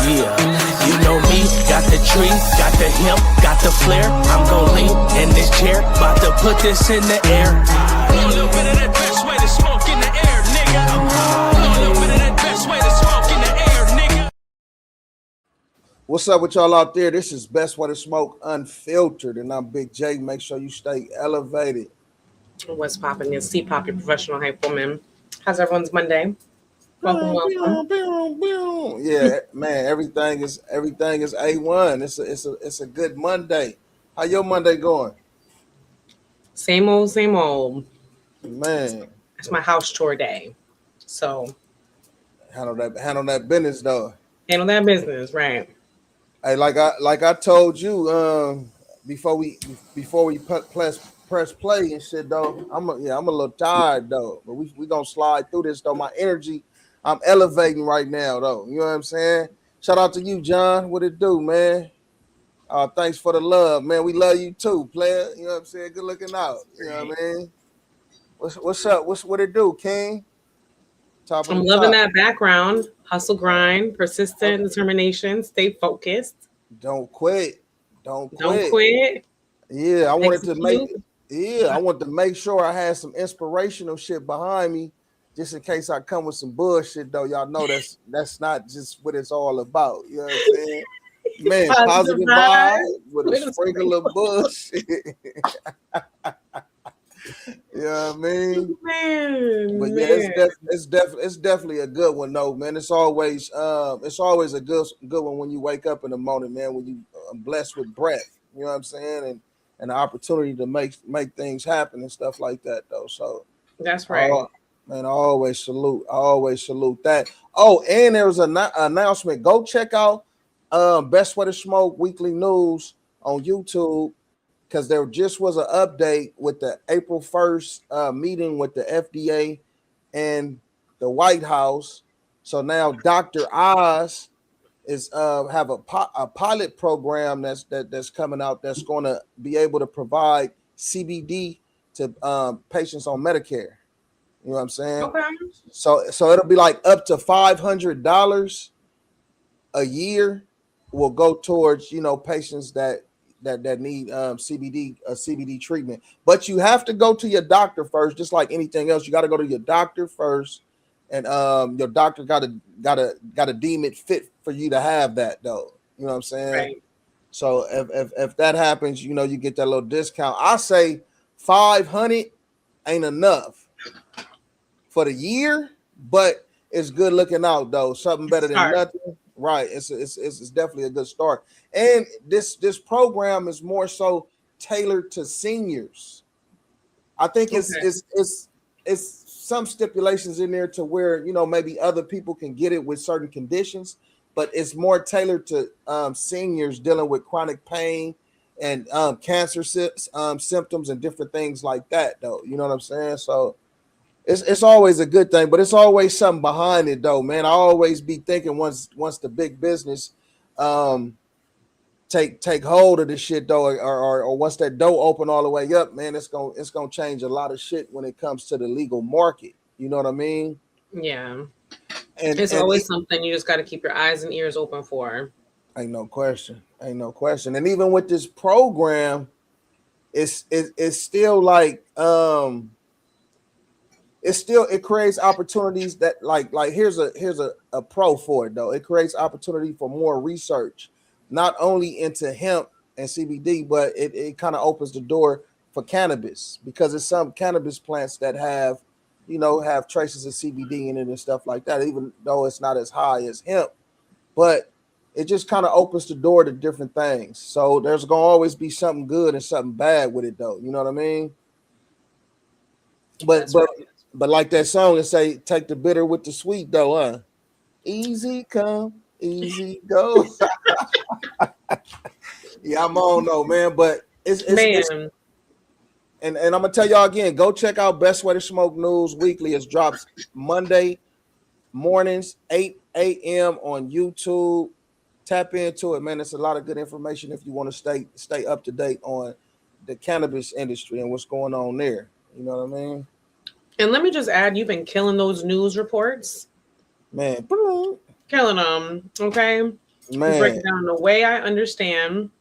Yeah, you know me, got the tree, got the hemp, got the flare. I'm gon' lean in this chair, about to put this in the air. A little bit of that best way to smoke in the air, nigga. A little bit of that best way to smoke in the air, nigga. What's up with y'all out there? This is Best Way to Smoke Unfiltered, and I'm Big J. Make sure you stay elevated. What's popping is C-Pop, your professional hype woman. How's everyone's Monday? Welcome. Yeah, man, everything is A1. It's a good Monday. How your Monday going? Same old. Man, It's my house chore day. So handle that business though. handle that business, right? Hey, like I told you before we press play and shit though. I'm a little tired though, but we gonna slide through this though. My energy, I'm elevating right now though. You know what I'm saying? Shout out to you, John. What it do, man? Thanks for the love, man. We love you too, player. You know what I'm saying? Good looking out. You know what I mean? What's up? What it do, King? I'm loving that background. Hustle, grind, persistent, determination, stay focused. Don't quit. Don't quit. Yeah, I wanted to make sure I had some inspirational shit behind me, just in case I come with some bullshit though. Y'all know that's not just what it's all about. You know what I'm saying? Man, positive vibes with a sprinkle of bullshit. You know what I mean? Man, but yeah, it's definitely a good one though, man. It's always a good one when you wake up in the morning, man. When you are blessed with breath, you know what I'm saying, and the opportunity to make things happen and stuff like that though. So that's right. Man, I always salute that. Oh, and there was an announcement. Go check out Best Way to Smoke weekly news on YouTube, because there just was an update with the April 1st meeting with the FDA and the White House. So now Dr. Oz is have a pilot program that's coming out that's going to be able to provide CBD to patients on Medicare. You know what I'm saying? Okay. So it'll be like up to $500 a year will go towards, patients that need CBD treatment. But you have to go to your doctor first, just like anything else. You got to go to your doctor first, and your doctor got to deem it fit for you to have that though. You know what I'm saying? Right. So if that happens, you get that little discount. I say $500 ain't enough for the year, but it's good looking out though. Something better than nothing. Right. It's definitely a good start. And this program is more so tailored to seniors. I think it's some stipulations in there to where, maybe other people can get it with certain conditions, but it's more tailored to seniors dealing with chronic pain and cancer symptoms and different things like that though. You know what I'm saying? So it's always a good thing, but it's always something behind it though, man. I always be thinking once the big business take hold of this shit though, or once that door open all the way up, man, it's gonna change a lot of shit when it comes to the legal market. You know what I mean? Yeah. And it's always something you just got to keep your eyes and ears open for. Ain't no question. And even with this program, it's still like it creates opportunities that like here's a pro for it though. It creates opportunity for more research, not only into hemp and CBD, but it kind of opens the door for cannabis, because it's some cannabis plants that have traces of CBD in it and stuff like that, even though it's not as high as hemp, but it just kind of opens the door to different things. So there's gonna always be something good and something bad with it though. You know what I mean? But like that song and say, take the bitter with the sweet though, huh? Easy come, easy go. Yeah, I'm on though, man. But it's and I'm gonna tell y'all again, go check out Best Way to Smoke News Weekly. It drops Monday mornings, 8 a.m. on YouTube. Tap into it, man. It's a lot of good information if you want to stay up to date on the cannabis industry and what's going on there. You know what I mean? And let me just add, you've been killing those news reports. Man. killing them. Okay, Man. You break it down the way I understand.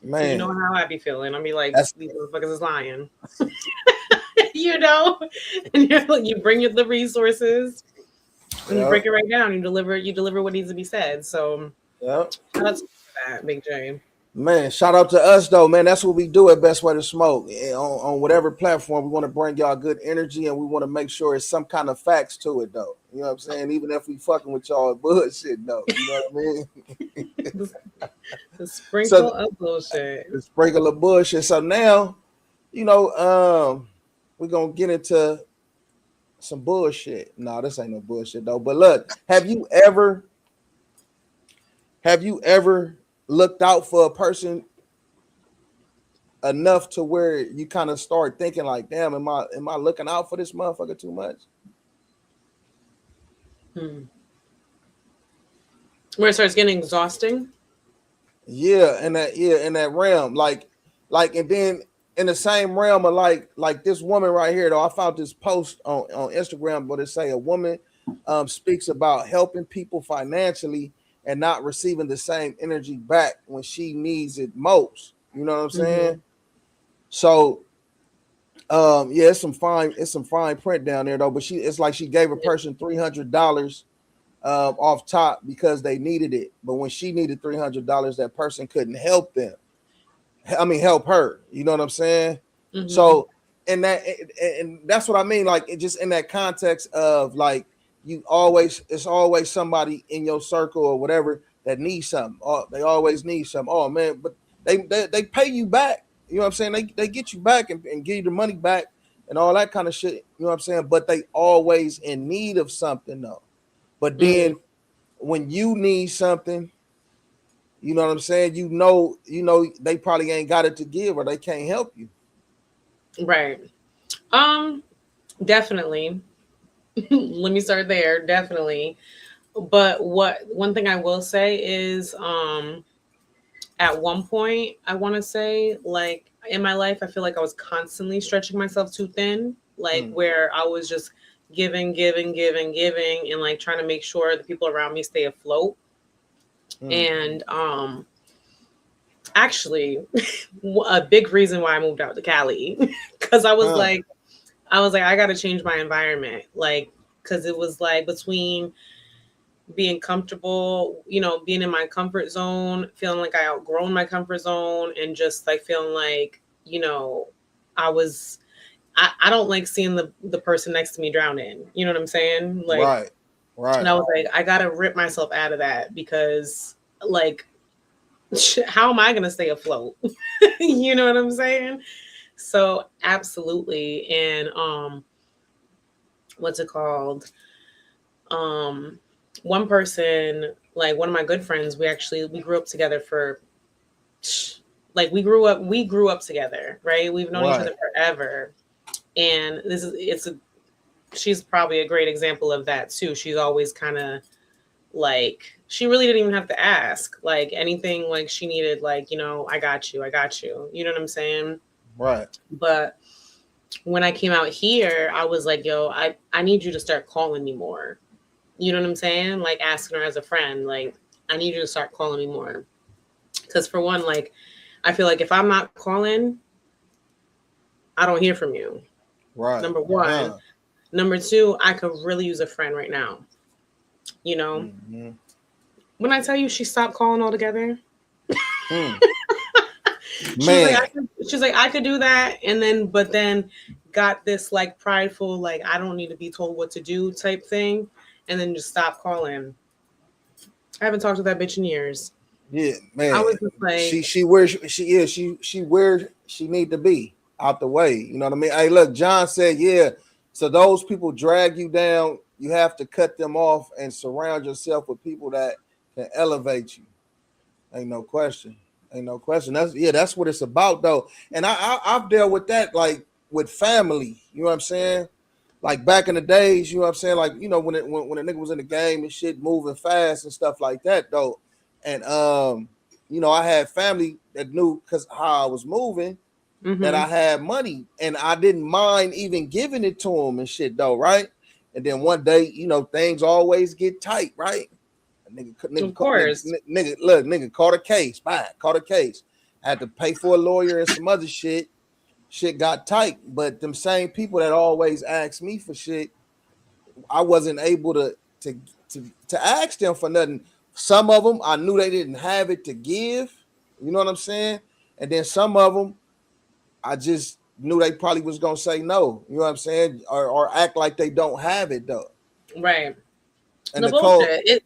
Man, you know how I be feeling. I be like, That's- these motherfuckers is lying. You know, and you bring the resources and you break it right down. You deliver what needs to be said. So shout out to that, Big J. Man, shout out to us though, man. That's what we do at Best Way to Smoke. On whatever platform, we want to bring y'all good energy, and we want to make sure it's some kind of facts to it though. You know what I'm saying? Even if we fucking with y'all bullshit though. You know what I mean? The sprinkle of bullshit. The sprinkle of bullshit. So now, you know, we're gonna get into some bullshit. No, this ain't no bullshit though. But look, have you ever looked out for a person enough to where you kind of start thinking like, damn, am I looking out for this motherfucker too much? Where it starts getting exhausting? Yeah, in that realm. Like, and then in the same realm of like this woman right here, though, I found this post on Instagram, but it say a woman speaks about helping people financially and not receiving the same energy back when she needs it most. You know what I'm saying? So yeah, it's some fine print down there though, but it's like she gave a person $300 off top because they needed it, but when she needed $300, that person couldn't help them. I mean, help her. You know what I'm saying? So, and that's what I mean. Like, it just in that context of like, it's always somebody in your circle or whatever that needs something. Or they always need something. Oh man, but they pay you back. You know what I'm saying? They get you back and give you the money back and all that kind of shit. You know what I'm saying? But they always in need of something though. But then when you need something, you know what I'm saying? You know, they probably ain't got it to give or they can't help you. Right. Definitely. Let me start there. Definitely. But one thing I will say is, at one point, I want to say, like, in my life, I feel like I was constantly stretching myself too thin, like where I was just giving, and like trying to make sure the people around me stay afloat. And actually, a big reason why I moved out to Cali, because I was like, I got to change my environment, like, because it was like between being comfortable, you know, being in my comfort zone, feeling like I outgrown my comfort zone, and just like feeling like, you know, I don't like seeing the person next to me drowning. You know what I'm saying? Like, right. And I was like, I gotta rip myself out of that because, like, how am I gonna stay afloat? You know what I'm saying? So absolutely. And what's it called? One person, like one of my good friends, we grew up together for, like, we grew up together, right? We've known each other forever. And she's probably a great example of that too. She's always kind of like, she really didn't even have to ask, like, anything, like she needed, like, you know, I got you. You know what I'm saying? Right. But when I came out here, I was like, yo, I need you to start calling me more. You know what I'm saying? Like, asking her as a friend, like, I need you to start calling me more. Because for one, like, I feel like if I'm not calling, I don't hear from you. Right. Number one. Yeah. Number two, I could really use a friend right now. You know? When I tell you she stopped calling altogether. She's like, I could do that. And then, but then got this like prideful, like, I don't need to be told what to do type thing. And then just stop calling. I haven't talked to that bitch in years. Yeah, man. I was just like, she where she need to be, out the way. You know what I mean? Hey, look, John said, yeah. So those people drag you down. You have to cut them off and surround yourself with people that can elevate you. Ain't no question. That's what it's about though. And I've dealt with that, like with family. You know what I'm saying? Like back in the days, you know what I'm saying? Like, you know, when a nigga was in the game and shit moving fast and stuff like that, though. And, you know, I had family that knew because how I was moving that I had money and I didn't mind even giving it to them and shit, though, right? And then one day, you know, things always get tight, right? Nigga, Of course. nigga, caught a case. Fine, caught a case. I had to pay for a lawyer and some other shit. Shit got tight. But them same people that always ask me for shit, I wasn't able to ask them for nothing. Some of them I knew they didn't have it to give. You know what I'm saying? And then some of them I just knew they probably was gonna say no. You know what I'm saying? Or act like they don't have it though. Right. And the bullshit.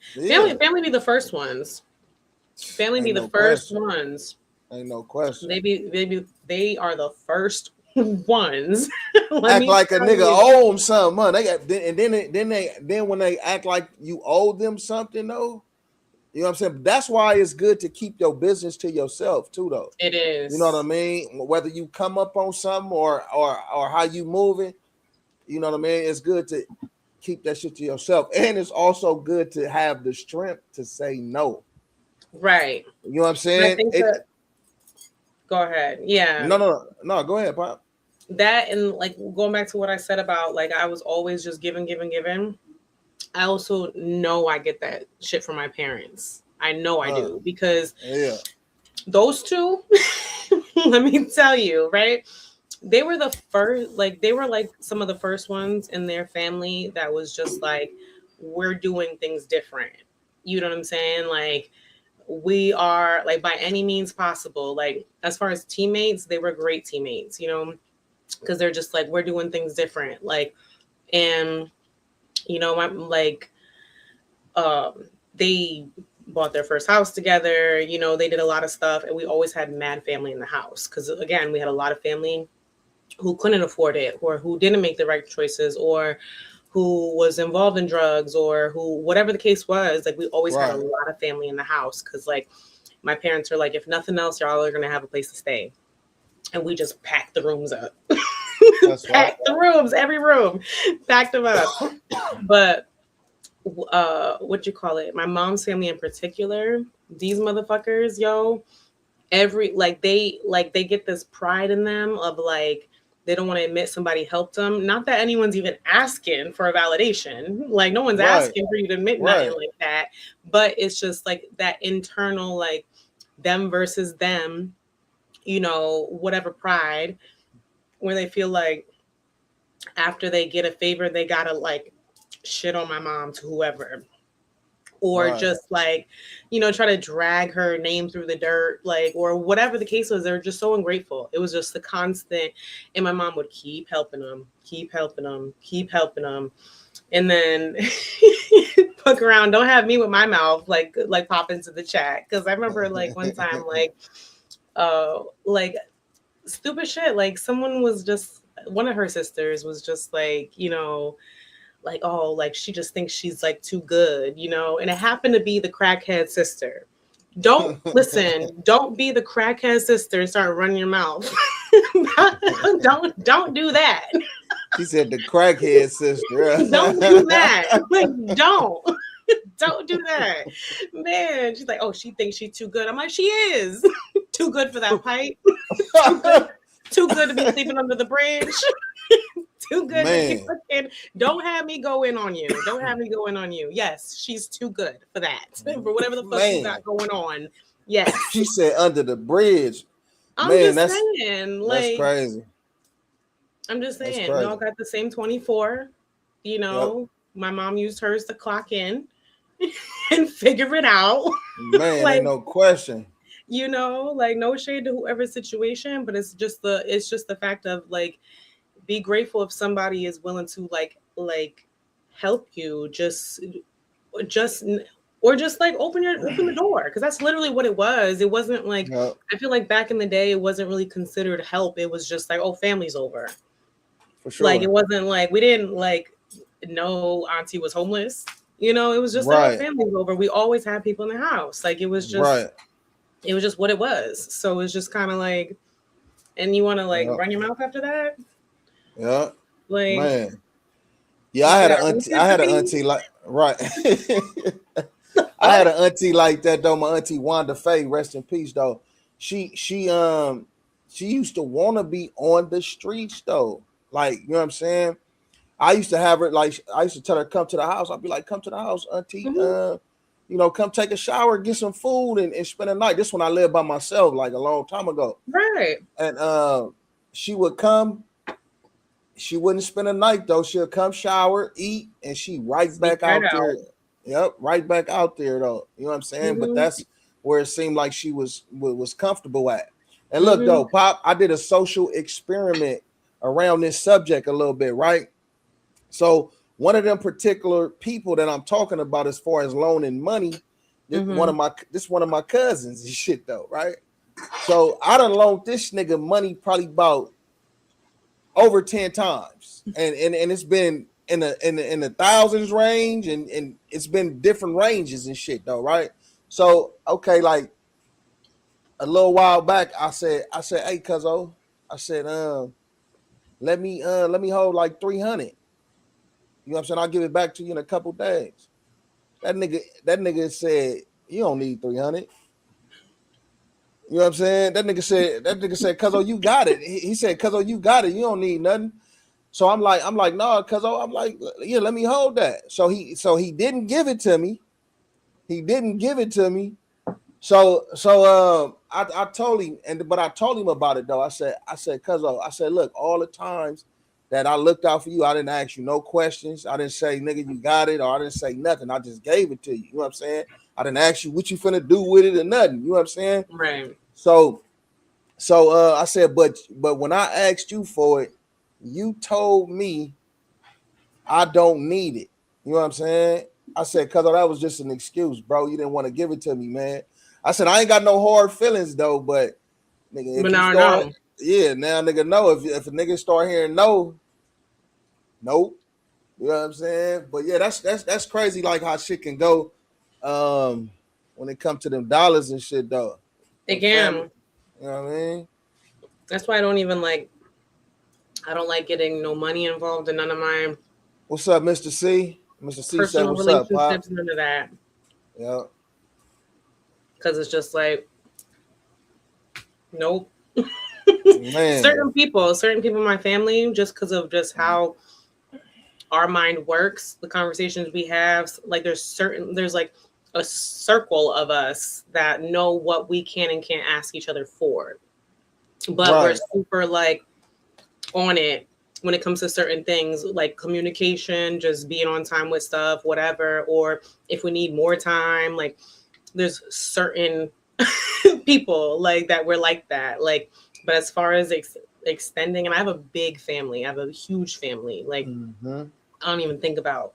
Family be the first ones. Family be the first ones. Ain't no question. They are the first ones. Act like a nigga owe them something, man. Then when they act like you owe them something, though, you know what I'm saying. That's why it's good to keep your business to yourself too, though. It is. You know what I mean. Whether you come up on something or how you moving, you know what I mean. It's good to keep that shit to yourself, and it's also good to have the strength to say no. Right. You know what I'm saying. Go ahead. Yeah. No. Go ahead, Pop. That and like going back to what I said about like I was always just giving. I also know I get that shit from my parents. I know I do because those two, let me tell you, right? They were the first, like they were like some of the first ones in their family that was just like, we're doing things different. You know what I'm saying? Like we are like by any means possible. Like as far as teammates, they were great teammates, you know, because they're just like, we're doing things different. Like, and you know, they bought their first house together, you know, they did a lot of stuff and we always had mad family in the house. Cause again, we had a lot of family who couldn't afford it or who didn't make the right choices or who was involved in drugs or who, whatever the case was, like we always had a lot of family in the house. Cause like my parents were like, if nothing else, y'all are going to have a place to stay. And we just packed the rooms up. Packed the rooms, every room, packed them up. But what you call it? My mom's family in particular, these motherfuckers, yo, they get this pride in them of like, they don't want to admit somebody helped them. Not that anyone's even asking for a validation. Like no one's asking for you to admit nothing like that. But it's just like that internal, like them versus them, you know, whatever pride, where they feel like after they get a favor, they gotta like shit on my mom to whoever. Or just like, you know, try to drag her name through the dirt, like, or whatever the case was. They're just so ungrateful. It was just the constant. And my mom would keep helping them. And then fuck around. Don't have me with my mouth, like pop into the chat. Cause I remember like one time, like stupid shit. Like someone was just, one of her sisters was just like, you know, like, oh, like she just thinks she's like too good, you know, and it happened to be the crackhead sister. Don't be the crackhead sister and start running your mouth. don't do that. She said the crackhead sister. Don't do that. Like, don't do that. Man, she's like, oh, she thinks she's too good. I'm like, she is too good for that pipe. Too good to be sleeping under the bridge. Too good to be looking. Don't have me go in on you. Yes, she's too good for that. For whatever the fuck you got going on. Yes. She said under the bridge. I'm just saying. Like, that's crazy. I'm just saying. We all got the same 24. You know, my mom used hers to clock in and figure it out. Man, like, ain't no question. You know, like no shade to whoever's situation, but it's just the fact of like, be grateful if somebody is willing to like help you, just like open the door, because that's literally what it was. It wasn't like I feel like back in the day it wasn't really considered help. It was just like, oh, family's over. For sure. Like it wasn't like we didn't like know auntie was homeless. You know, it was just like, oh, family's over. We always had people in the house. Like it was just it was just what it was. So it's just kind of like, and you want to like run your mouth after that. Yeah, like man. Yeah, I had an auntie like I had an auntie like that though. My auntie Wanda Faye, rest in peace though. She used to want to be on the streets though. Like, you know what I'm saying? I used to have her like I used to tell her come to the house. I'd be like, come to the house, auntie. come take a shower, get some food, and spend a night. This when I lived by myself, like a long time ago. Right. And she would come. She wouldn't spend a night though. She'll come shower, eat, and she right back out there. Yep, right back out there though. You know what I'm saying? Mm-hmm. But that's where it seemed like she was comfortable at. And look though, Pop, I did a social experiment around this subject a little bit, right? So one of them particular people that I'm talking about as far as loaning money, one of my cousins and shit though, right? So I done loaned this nigga money probably about over 10 times, and it's been in the thousands range, and it's been different ranges and shit though, right? So okay, like a little while back, I said, hey, cuzzo, I said, let me hold like 300. You know what I'm saying? I'll give it back to you in a couple days. That nigga said, you don't need 300. You know what I'm saying? That nigga said, cuzzo, you got it. He said, cuzzo, you got it. You don't need nothing. So I'm like, no, cuzzo. I'm like, yeah, let me hold that. So he didn't give it to me. So I told him, but I told him about it though. I said, cuzzo, I said, look, all the times that I looked out for you, I didn't ask you no questions. I didn't say, nigga, you got it, or I didn't say nothing. I just gave it to you. You know what I'm saying? I didn't ask you what you finna do with it or nothing. You know what I'm saying? Right. So I said, but when I asked you for it, you told me I don't need it. You know what I'm saying? I said, cuz that was just an excuse, bro. You didn't want to give it to me, man. I said, I ain't got no hard feelings though, but nigga, but now I know. Yeah, now nigga know. If a nigga start hearing nope. You know what I'm saying? But yeah, that's crazy, like how shit can go when it comes to them dollars and shit though. Again, you know what I mean? That's why I don't like getting no money involved in none of my What's up, Mr. C? Mr. C said, personal what's up, Pop? None of that. Yeah. Because it's just like, nope. Man. certain people in my family, just because of just how our mind works, the conversations we have, like there's like a circle of us that know what we can and can't ask each other for. But we're super like on it when it comes to certain things, like communication, just being on time with stuff, whatever. Or if we need more time, like there's certain people like that we're like that. Like, but as far as extending, and I have a big family, I have a huge family. Like, I don't even think about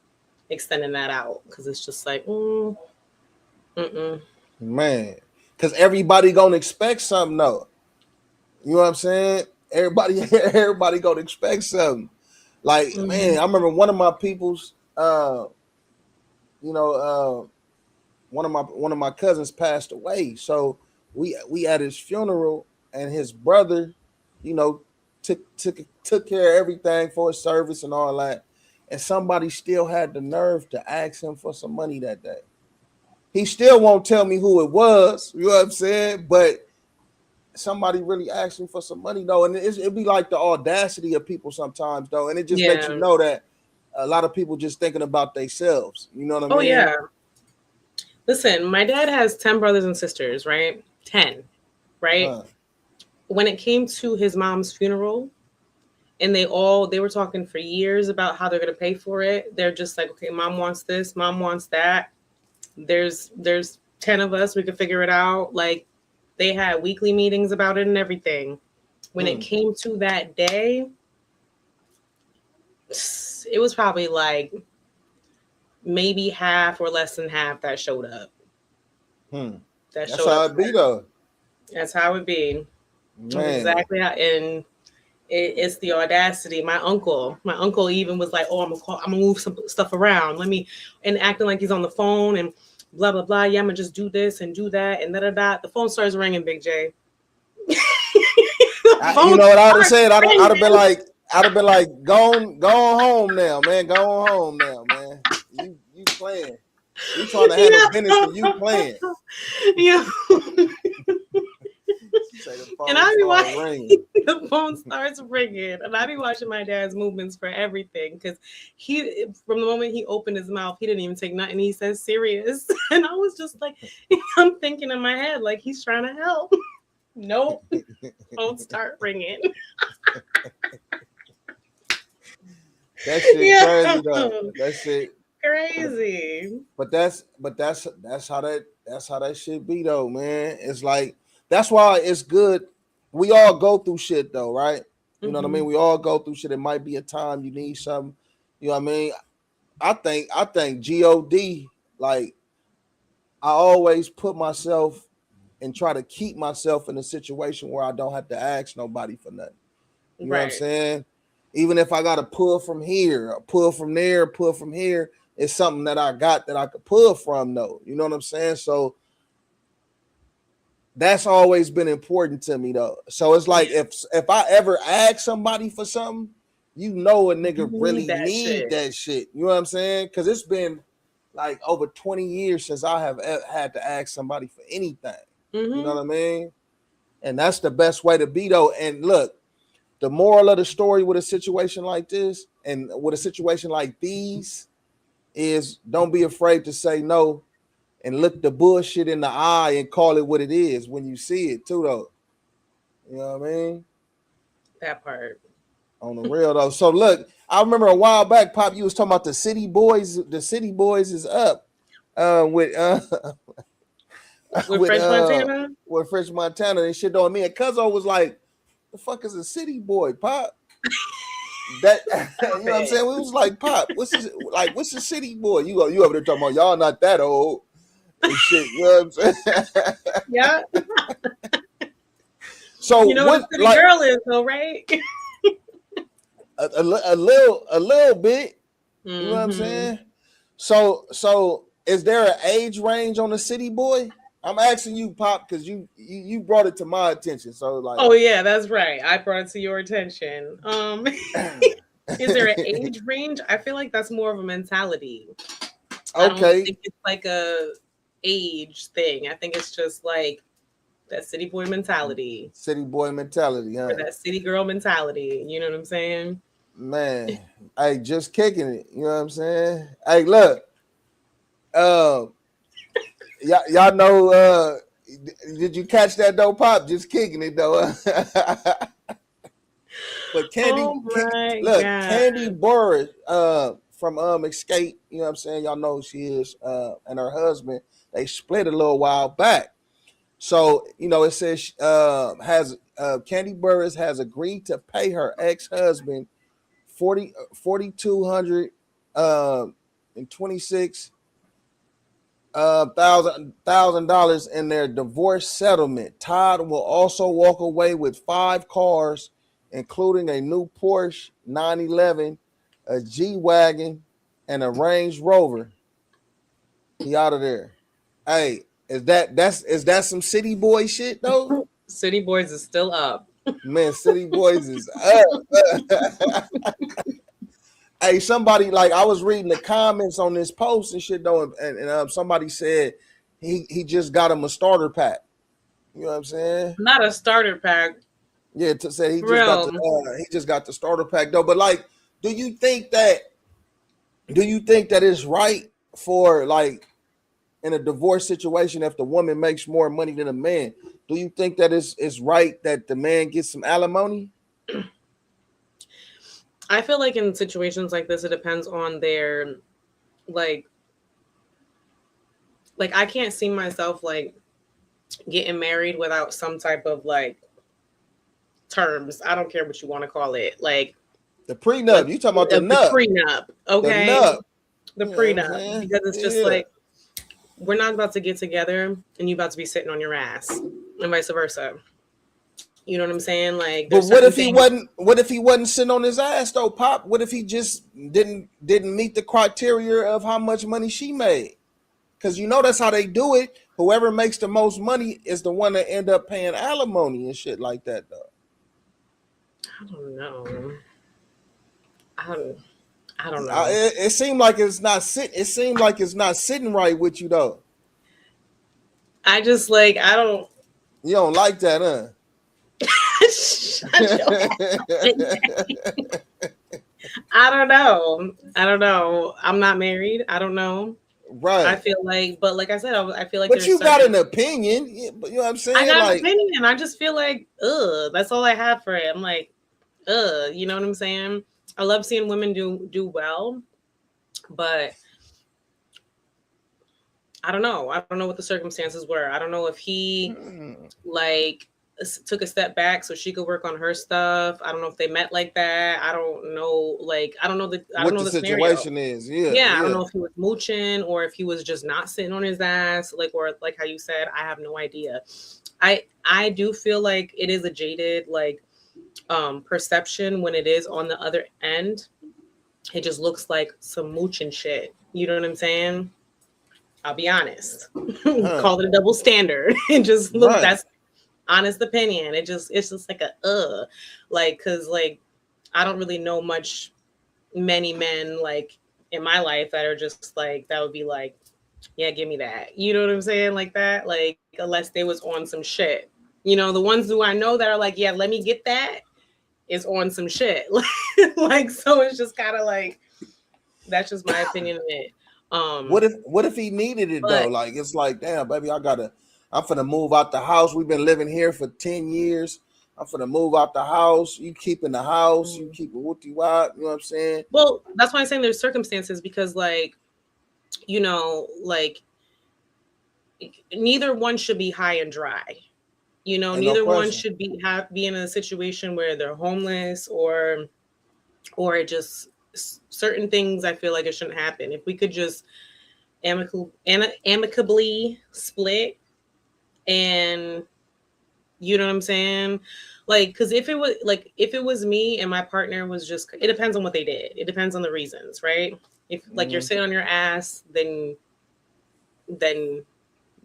extending that out because it's just like, man, because everybody gonna expect something though. You know what I'm saying? Everybody gonna expect something. Like, man, I remember one of my people's, one of my cousins passed away. So we at his funeral, and his brother, took care of everything for his service and all that. And somebody still had the nerve to ask him for some money that day. He still won't tell me who it was. You know what I'm saying? But somebody really asked him for some money though, and it'd be like the audacity of people sometimes though, and it just lets you know that a lot of people just thinking about themselves. You know what I mean? Oh yeah. Listen, my dad has 10 brothers and sisters, right? 10, right? When it came to his mom's funeral, and they were talking for years about how they're gonna pay for it. They're just like, okay, mom wants this, mom wants that. There's 10 of us, we could figure it out. Like, they had weekly meetings about it and everything. When it came to that day, it was probably like maybe half or less than half that showed up. That's how it be though. That's how it be. Man. Exactly how, and it's the audacity. My uncle even was like, "Oh, I'm gonna move some stuff around. And acting like he's on the phone and blah blah blah. Yeah, I'm gonna just do this and do that and da da da." The phone starts ringing, Big J. You know what I would have said? I'd have been like, go home now, man. Go home now, man. You playing? You trying to handle business and you playing? Yeah. And I be watching the phone starts ringing, and I be watching my dad's movements for everything because he, from the moment he opened his mouth, he didn't even take nothing. He says serious, and I was just like, I'm thinking in my head like he's trying to help. Nope, phone start ringing. That shit crazy though. That shit crazy. But that's how that shit be though, man. It's like that's why it's good. We all go through shit though, right? You know what I mean? We all go through shit. It might be a time you need something. You know what I mean? I think God, like I always put myself and try to keep myself in a situation where I don't have to ask nobody for nothing. You know what I'm saying? Even if I got to pull from here, pull from there, pull from here, it's something that I got that I could pull from though. You know what I'm saying? So that's always been important to me though. So it's like if I ever ask somebody for something, you know a nigga really need that shit. You know what I'm saying? Because it's been like over 20 years since I have had to ask somebody for anything. You know what I mean? And that's the best way to be though. And look, the moral of the story with a situation like this and with a situation like these is don't be afraid to say no and look the bullshit in the eye and call it what it is when you see it too though. You know what I mean? That part. On the real though. So look, I remember a while back, Pop, you was talking about the City Boys. The City Boys is up with French Montana. With French Montana and shit on me. And Cuzzo was like, the fuck is a city boy, Pop? That you know what I'm saying? We was like, Pop, what's the city boy? You over there talking about y'all not that old and shit, you know what I'm saying? Yeah. So you know what the city girl is though, right? a little bit. You know what I'm saying? So is there an age range on the city boy? I'm asking you, Pop, because you brought it to my attention. So like, oh yeah, that's right. I brought it to your attention. Is there an age range? I feel like that's more of a mentality. I don't think it's like a age thing. I think it's just like that city boy mentality. City boy mentality, huh? Or that city girl mentality. You know what I'm saying? Man, hey, just kicking it. You know what I'm saying? Hey, look. Y'all know, did you catch that though, Pop? Just kicking it though. But Candy Burris from Escape, you know what I'm saying? Y'all know who she is, and her husband, they split a little while back. So, you know, it says Candy Burris has agreed to pay her ex-husband $4,226 $1,000 in their divorce settlement. Todd will also walk away with 5 cars, including a new Porsche 911, a G-Wagon, and a Range Rover. He out of there. Hey, is that some city boy shit though? City Boys is still up. Man, City Boys is up. Hey, somebody, like, I was reading the comments on this post and shit though, and somebody said he just got him a starter pack. You know what I'm saying? Not a starter pack. Yeah, to say he just got the starter pack though. But like, do you think that it's right for, like, in a divorce situation, if the woman makes more money than a man, do you think that it's right that the man gets some alimony? I feel like in situations like this, it depends on their, like I can't see myself like getting married without some type of like terms. I don't care what you want to call it. Like the prenup. Like, you talking about the prenup. Okay. The prenup. Because it's just like, we're not about to get together and you about to be sitting on your ass and vice versa. You know what I'm saying? Like, but what if he wasn't sitting on his ass though, Pop? What if he just didn't meet the criteria of how much money she made? Because you know that's how they do it. Whoever makes the most money is the one that end up paying alimony and shit like that, though. I don't know. I don't know. It seemed like it's not sitting. It seemed like it's not sitting right with you though. I just like I don't. You don't like that, huh? I don't know. I'm not married. I don't know. Right. I feel like, but like I said, I feel like but there's you got certain, an opinion. But you know what I'm saying? I got an Like, opinion. I just feel like, that's all I have for it. I'm like, you know what I'm saying? I love seeing women do well, but I don't know. I don't know what the circumstances were. I don't know if he like took a step back so she could work on her stuff. I don't know if they met like that. I don't know. Like, I don't know what the scenario. situation is. Yeah, I don't know if he was mooching or if he was just not sitting on his ass, like, or like how you said, I have no idea. I do feel like it is a jaded like perception when it is on the other end. It just looks like some mooching shit. You know what I'm saying? I'll be honest. Call it a double standard. And just look, that's honest opinion. It's just like a like, cause like I don't really know many men like in my life that are just like, that would be like, yeah, give me that. You know what I'm saying? Like that, like, unless they was on some shit. You know, the ones who I know that are like, yeah, let me get that is on some shit. Like, so it's just kind of like, that's just my opinion of it. What if he needed it though? Like, it's like, damn, baby, I'm finna move out the house. We've been living here for 10 years. I'm finna move out the house. You keep in the house. You keep it wooty wop. You know what I'm saying? Well, that's why I'm saying there's circumstances, because like, you know, like neither one should be high and dry. You know, neither one should be in a situation where they're homeless or just certain things. I feel like it shouldn't happen. If we could just amicably split, and you know what I'm saying? Like, because if it was me and my partner was just, it depends on what they did. It depends on the reasons, right? If like you're sitting on your ass, then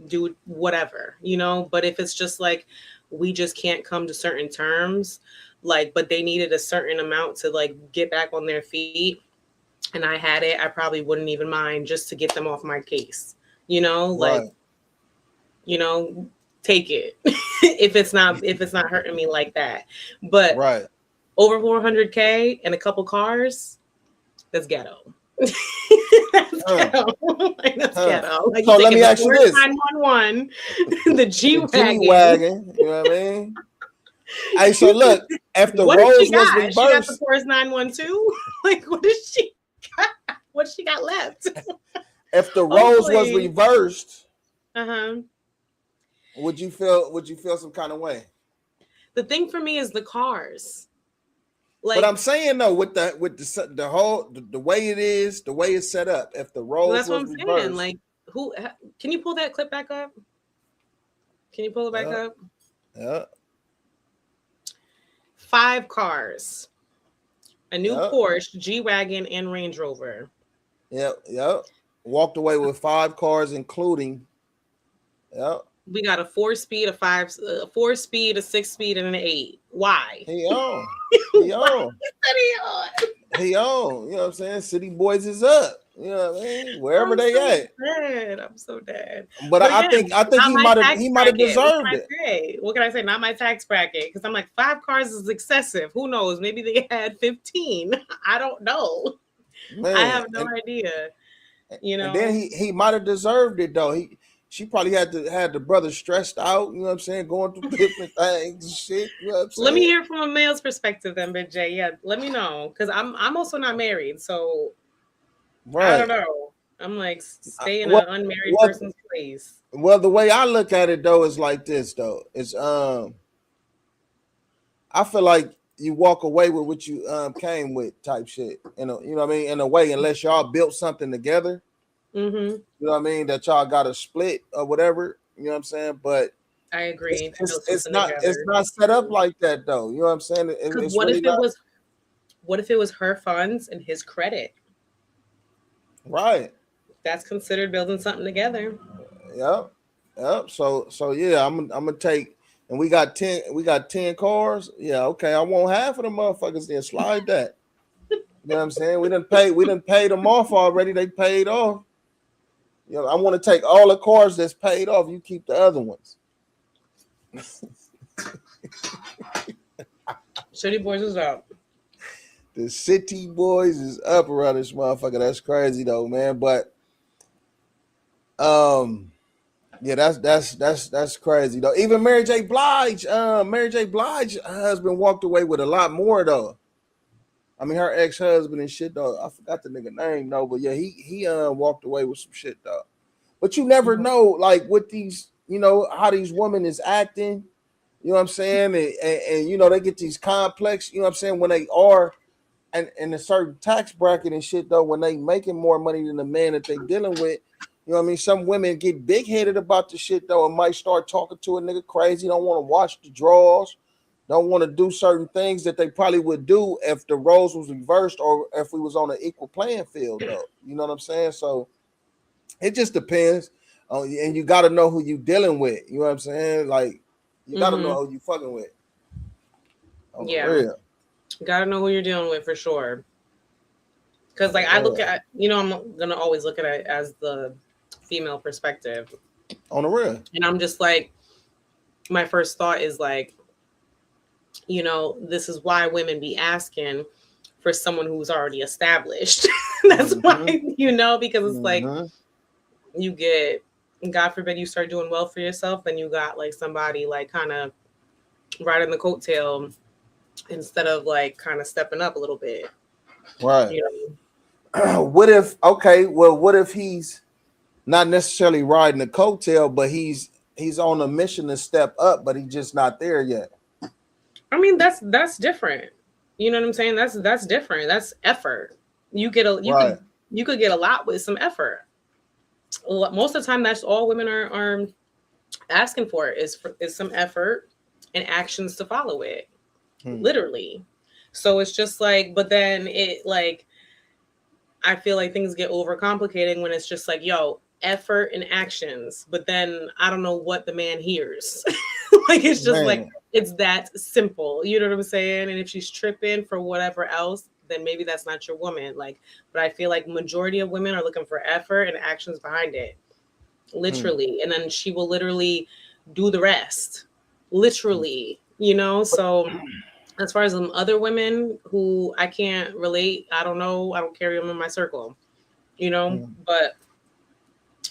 do whatever, you know. But if it's just like we just can't come to certain terms, like, but they needed a certain amount to like get back on their feet, and I had it, I probably wouldn't even mind just to get them off my case, you know, like, you know, take it if it's not hurting me like that. But over 400K and a couple cars, that's ghetto. That's ghetto. Like, that's ghetto. Like, so let me ask you this: 911, the G-Wagon. You know what I mean? Hey, so look, if the roles was reversed, she got the Force 912. Like, what does she got? What she got left? If the roles was reversed, would you feel some kind of way? The thing for me is the cars. Like, but I'm saying though, with the whole the way it is, the way it's set up, if the roles that's was what I'm reversed, saying. Like, who can you pull that clip back up? Can you pull it back up? Yeah. 5 cars, a new Porsche, G-Wagon, and Range Rover. Yep. Walked away with 5 cars, including. Yep. We got a 4-speed, a 4-speed, a 6-speed, and an 8. Why? He on. You know what I'm saying? City boys is up. You know what I mean? Wherever they at. I'm so dead. But I think he might have deserved it. What can I say? Not my tax bracket. Because I'm like, 5 cars is excessive. Who knows? Maybe they had 15. I don't know. Man, I have no idea. You know. And then he might have deserved it though. She probably had the brother stressed out, you know what I'm saying, going through different things and shit. You know what I'm saying? Let me hear from a male's perspective then, Big J. Yeah, let me know. Because I'm also not married, so I don't know. I'm like, stay in an unmarried person's place. Well, the way I look at it though is like this though. It's I feel like you walk away with what you came with type shit. You know what I mean? In a way, unless y'all built something together. Mm-hmm. You know what I mean? That y'all got to split or whatever. You know what I'm saying? But I agree. It's not set up like that though. You know what I'm saying? What if it was her funds and his credit? Right. That's considered building something together. Yep. So yeah, I'm gonna take, and we got 10 cars. Yeah, okay. I want half of the motherfuckers then slide that. You know what I'm saying? We didn't pay them off already. They paid off. You know, I want to take all the cars that's paid off. You keep the other ones. City boys is up. The city boys is up around this motherfucker. That's crazy though, man. But yeah, that's crazy though. Even Mary J. Blige, husband walked away with a lot more though. I mean, her ex-husband and shit though. I forgot the nigga name though, but yeah, he walked away with some shit though. But you never know, like with these, you know, how these women is acting. You know what I'm saying? And you know, they get these complex, you know what I'm saying, when they are in a certain tax bracket and shit though, when they making more money than the man that they dealing with. You know what I mean? Some women get big-headed about the shit though and might start talking to a nigga crazy, don't want to watch the draws, don't want to do certain things that they probably would do if the roles was reversed or if we was on an equal playing field though. You know what I'm saying? So it just depends. And you got to know who you dealing with. You know what I'm saying? Like, you got to know who you fucking with. Yeah. Real. You got to know who you're dealing with for sure. Because, like, I look at, you know, I'm going to always look at it as the female perspective. On the real. And I'm just like, my first thought is like, you know, this is why women be asking for someone who's already established. That's why, you know, because it's like, you get, God forbid you start doing well for yourself, then you got like somebody like kind of riding the coattail instead of like kind of stepping up a little bit. Right. You know? What if he's not necessarily riding the coattail, but he's on a mission to step up, but he's just not there yet? I mean, that's different. You know what I'm saying? That's different. That's effort. You could get a lot with some effort. Most of the time, that's all women are asking for is some effort and actions to follow it, literally. So it's just like, but then it like, I feel like things get overcomplicated when it's just like, yo, effort and actions. But then I don't know what the man hears. Like, it's just like, it's that simple. You know what I'm saying? And if she's tripping for whatever else, then maybe that's not your woman. Like, but I feel like majority of women are looking for effort and actions behind it, literally. And then she will literally do the rest, literally, you know? So as far as some other women who I can't relate, I don't know, I don't carry them in my circle, you know? But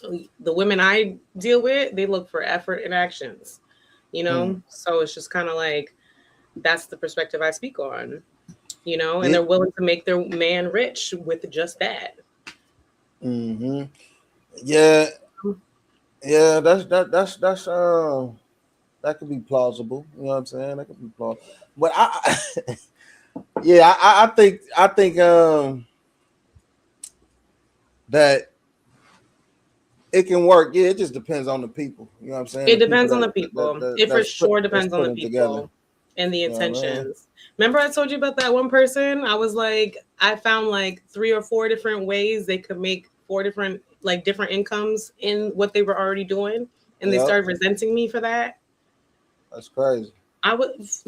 the women I deal with, they look for effort and actions, you know? So it's just kind of like, that's the perspective I speak on. You know, and they're willing to make their man rich with just that. Yeah, that could be plausible. You know what I'm saying? That could be plausible. But I think that it can work. Yeah, it just depends on the people. You know what I'm saying? It depends on the people. It for sure depends on the people and the intentions. Remember I told you about that one person? I was like, I found like 3 or 4 different ways they could make 4 different incomes in what they were already doing. And they started resenting me for that. That's crazy. I was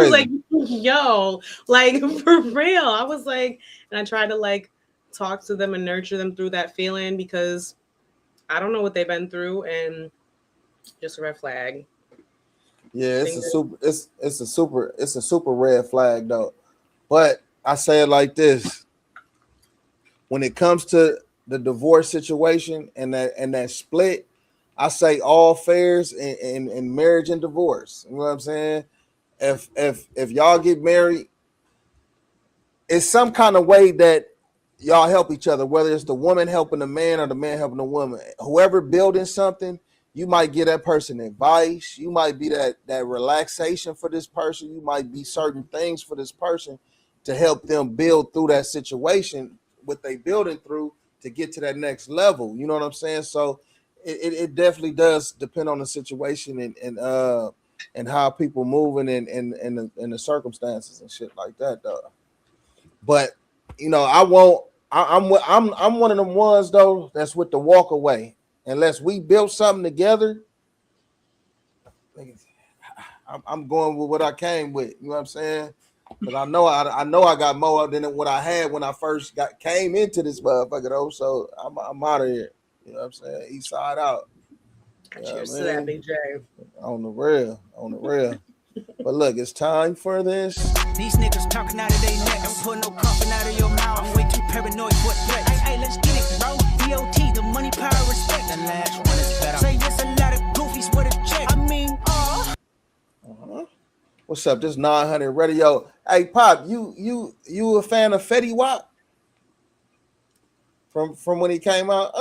like, yo, like for real. I was like, and I tried to like talk to them and nurture them through that feeling because I don't know what they've been through, and just a red flag. Yeah, it's a super red flag though. But I say it like this: when it comes to the divorce situation and that split, I say all fairs in marriage and divorce. You know what I'm saying? If y'all get married, it's some kind of way that y'all help each other, whether it's the woman helping the man or the man helping the woman. Whoever building something, you might give that person advice. You might be that relaxation for this person. You might be certain things for this person to help them build through that situation, what they building through to get to that next level. You know what I'm saying? So it definitely does depend on the situation and how people moving and the circumstances and shit like that, though. But you know, I'm one of them ones though that's with the walk away. Unless we built something together, I'm going with what I came with. You know what I'm saying? Because I know I got more than what I had when I first came into this motherfucker though. So I'm out of here. You know what I'm saying? East side out. Cheers to that, Big J. On the real. But look, it's time for this. These niggas talking out of their neck. I'm putting no coughing out of your mouth. I'm way too paranoid for threats. Hey, let's get it, bro. DOT, the money, power, respect. The last one is better. Say yes, a lot of goofies with a check. I mean, What's up? This 900 radio. Hey, Pop, you a fan of Fetty Wap? From when he came out?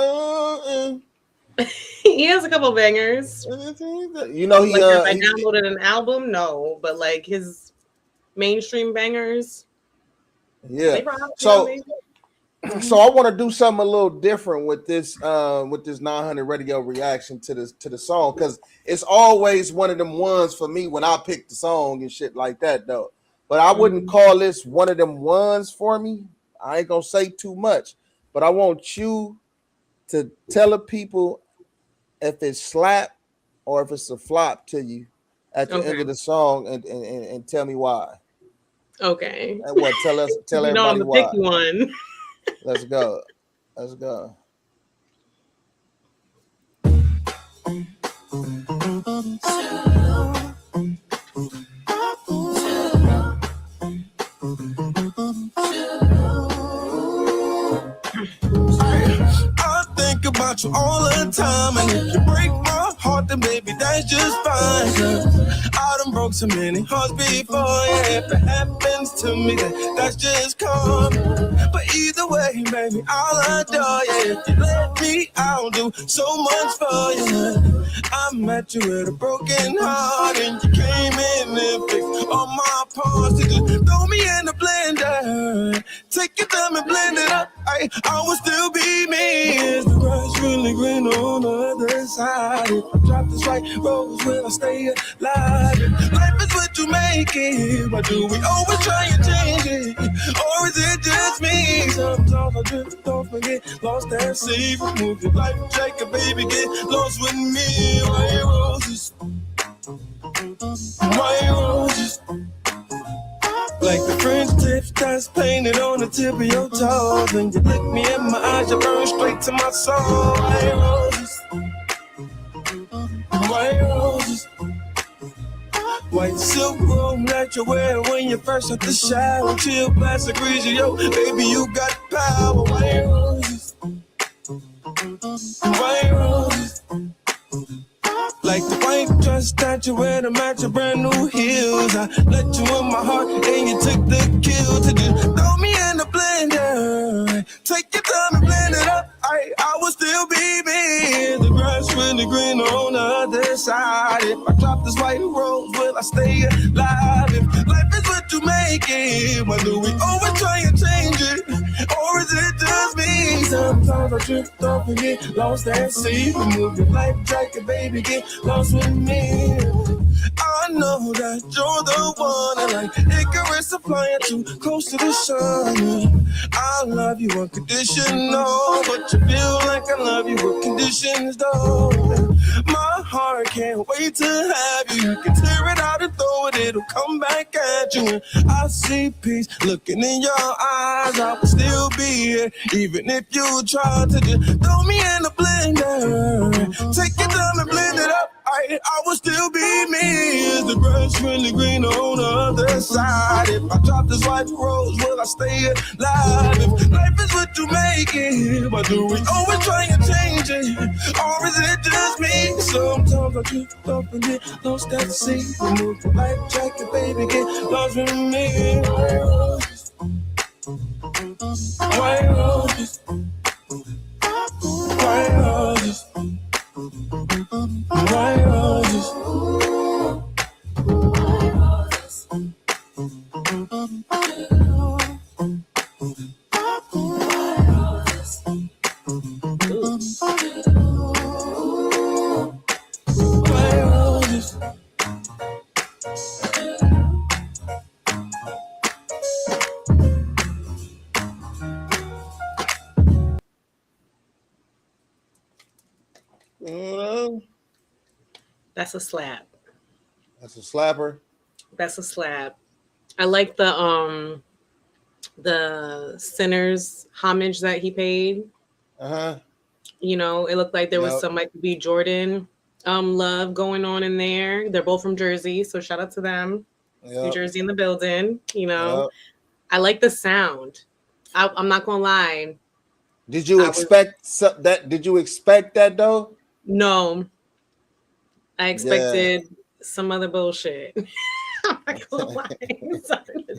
He has a couple bangers. You know, he like if I downloaded an album, no, but like his mainstream bangers. Yeah. So I want to do something a little different with this 900 radio reaction to the song, because it's always one of them ones for me when I pick the song and shit like that though. But I wouldn't call this one of them ones for me. I ain't gonna say too much, but I want you to tell the people if it's slap or if it's a flop to you at the end of the song, and tell me why. Okay. And what? Tell everybody I'm the why. picky one. Let's go. I think about you all the time, and if you break my heart, then maybe that's just fine. 'Cause I done broke so many hearts before, yeah. If it happens to me, then that's just common. But either way, baby, I'll adore you. If you let me, I'll do so much for you. I met you with a broken heart, and you came in and fixed all my parts. You just throw me in the blender, take your time and blend it up. I will still be me. Is the grass really green on the other side? If I drop this white rose, will I stay alive? If life is what you make it, why do we always try and change it? Or is it just me? Sometimes I drift off and get lost at sea. Remove your life jacket, baby, get lost with me. White roses, white roses, like the French tips that's painted on the tip of your toes. When you look me in my eyes, you burn straight to my soul. White roses, white roses, white silk robe that you wear when you first hit the shower. Chill plastic greasy, yo, baby, you got power. White roses, white roses, like the white dress that you wear to match your brand new heels. I let you in my heart and you took the kill to just throw me in the blender. Take your time and blend it up. I will still be me. The grass really green on the other side. If I drop this white rose, will I stay alive? If life is what you make it, why do we always try and change it? Or is it just me? Sometimes I drift off and get lost at sea. Remove your life jacket, baby, get lost with me. I know that you're the one. I like Icarus flying too close to the sun. I love you unconditional, but you feel like I love you with conditions though. My heart can't wait to have you. You can tear it out and throw it, it'll come back at you. And I see peace looking in your eyes. I will still be here, even if you try to just throw me in the blender. Take your time and blend it up. I will still be me. Is the grass really green on the other side? If I drop this white rose, will I stay alive? If life is what you make it, why do we always try and change it? Or is it just me? Sometimes I drift off and get lost at sea. Remove the life jacket, baby, get lost with me. White roses, white roses, white roses, white roses, That's a slap. That's a slapper. That's a slap. I like the Sinners homage that he paid. Uh-huh. You know, it looked like there was some Michael B. Jordan Love going on in there. They're both from Jersey, so shout out to them. New Yep. Jersey in the building. Yep. I like the sound. I'm not gonna lie. Did you expect that? Did you expect that though? No, I Yeah. expected some other bullshit. I'm not gonna lie.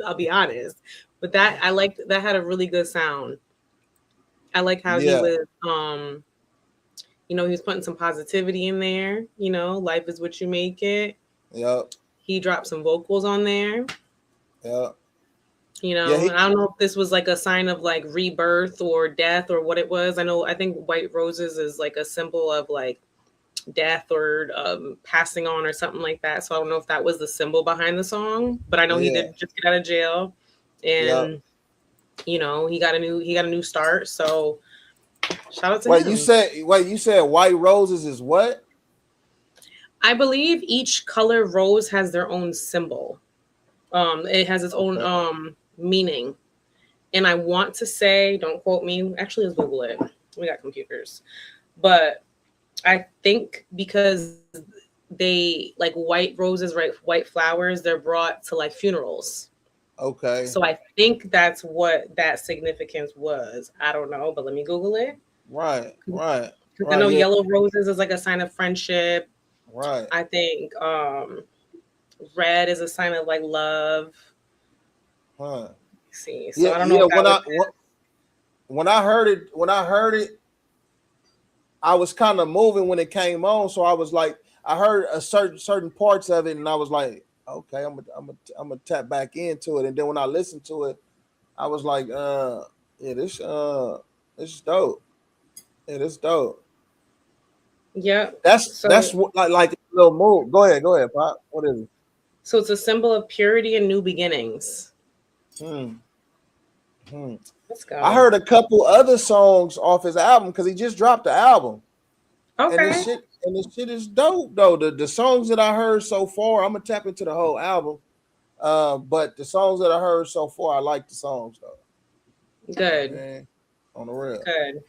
I'll be honest, but that I liked that had a really good sound. I like how he Yeah. was, he was putting some positivity in there. Life is what you make it. Yep. He dropped some vocals on there. Yep. And I don't know if this was like a sign of like rebirth or death or what it was. I think White Roses is like a symbol of like death or passing on or something like that. So I don't know if that was the symbol behind the song, but I know he did just get out of jail, and he got a new start. So shout out to him. You said White Roses is what? I believe each color rose has their own symbol. It has its own meaning. And I want to say, don't quote me. Actually, let's Google it. We got computers. But I think because they like white roses, right? White flowers, they're brought to like funerals. Okay. So I think that's what that significance was. I don't know, but let me Google it. Right. I know yellow roses is like a sign of friendship. Right. I think red is a sign of like love. Huh. See, so I don't know. When I heard it, I was kind of moving when it came on. So I was like, I heard a certain parts of it, and I was like, okay, I'm gonna tap back into it. And then when I listened to it, I was like, this is dope. Yeah, this is dope. Yeah, that's what, like a little move. Go ahead, Pop. What is it? So it's a symbol of purity and new beginnings. Let's go. I heard a couple other songs off his album because he just dropped the album. Okay. And this shit is dope though. The songs that I heard so far, I'm gonna tap into the whole album. But the songs that I heard so far, I like the songs though. Good. Man, on the real. Good.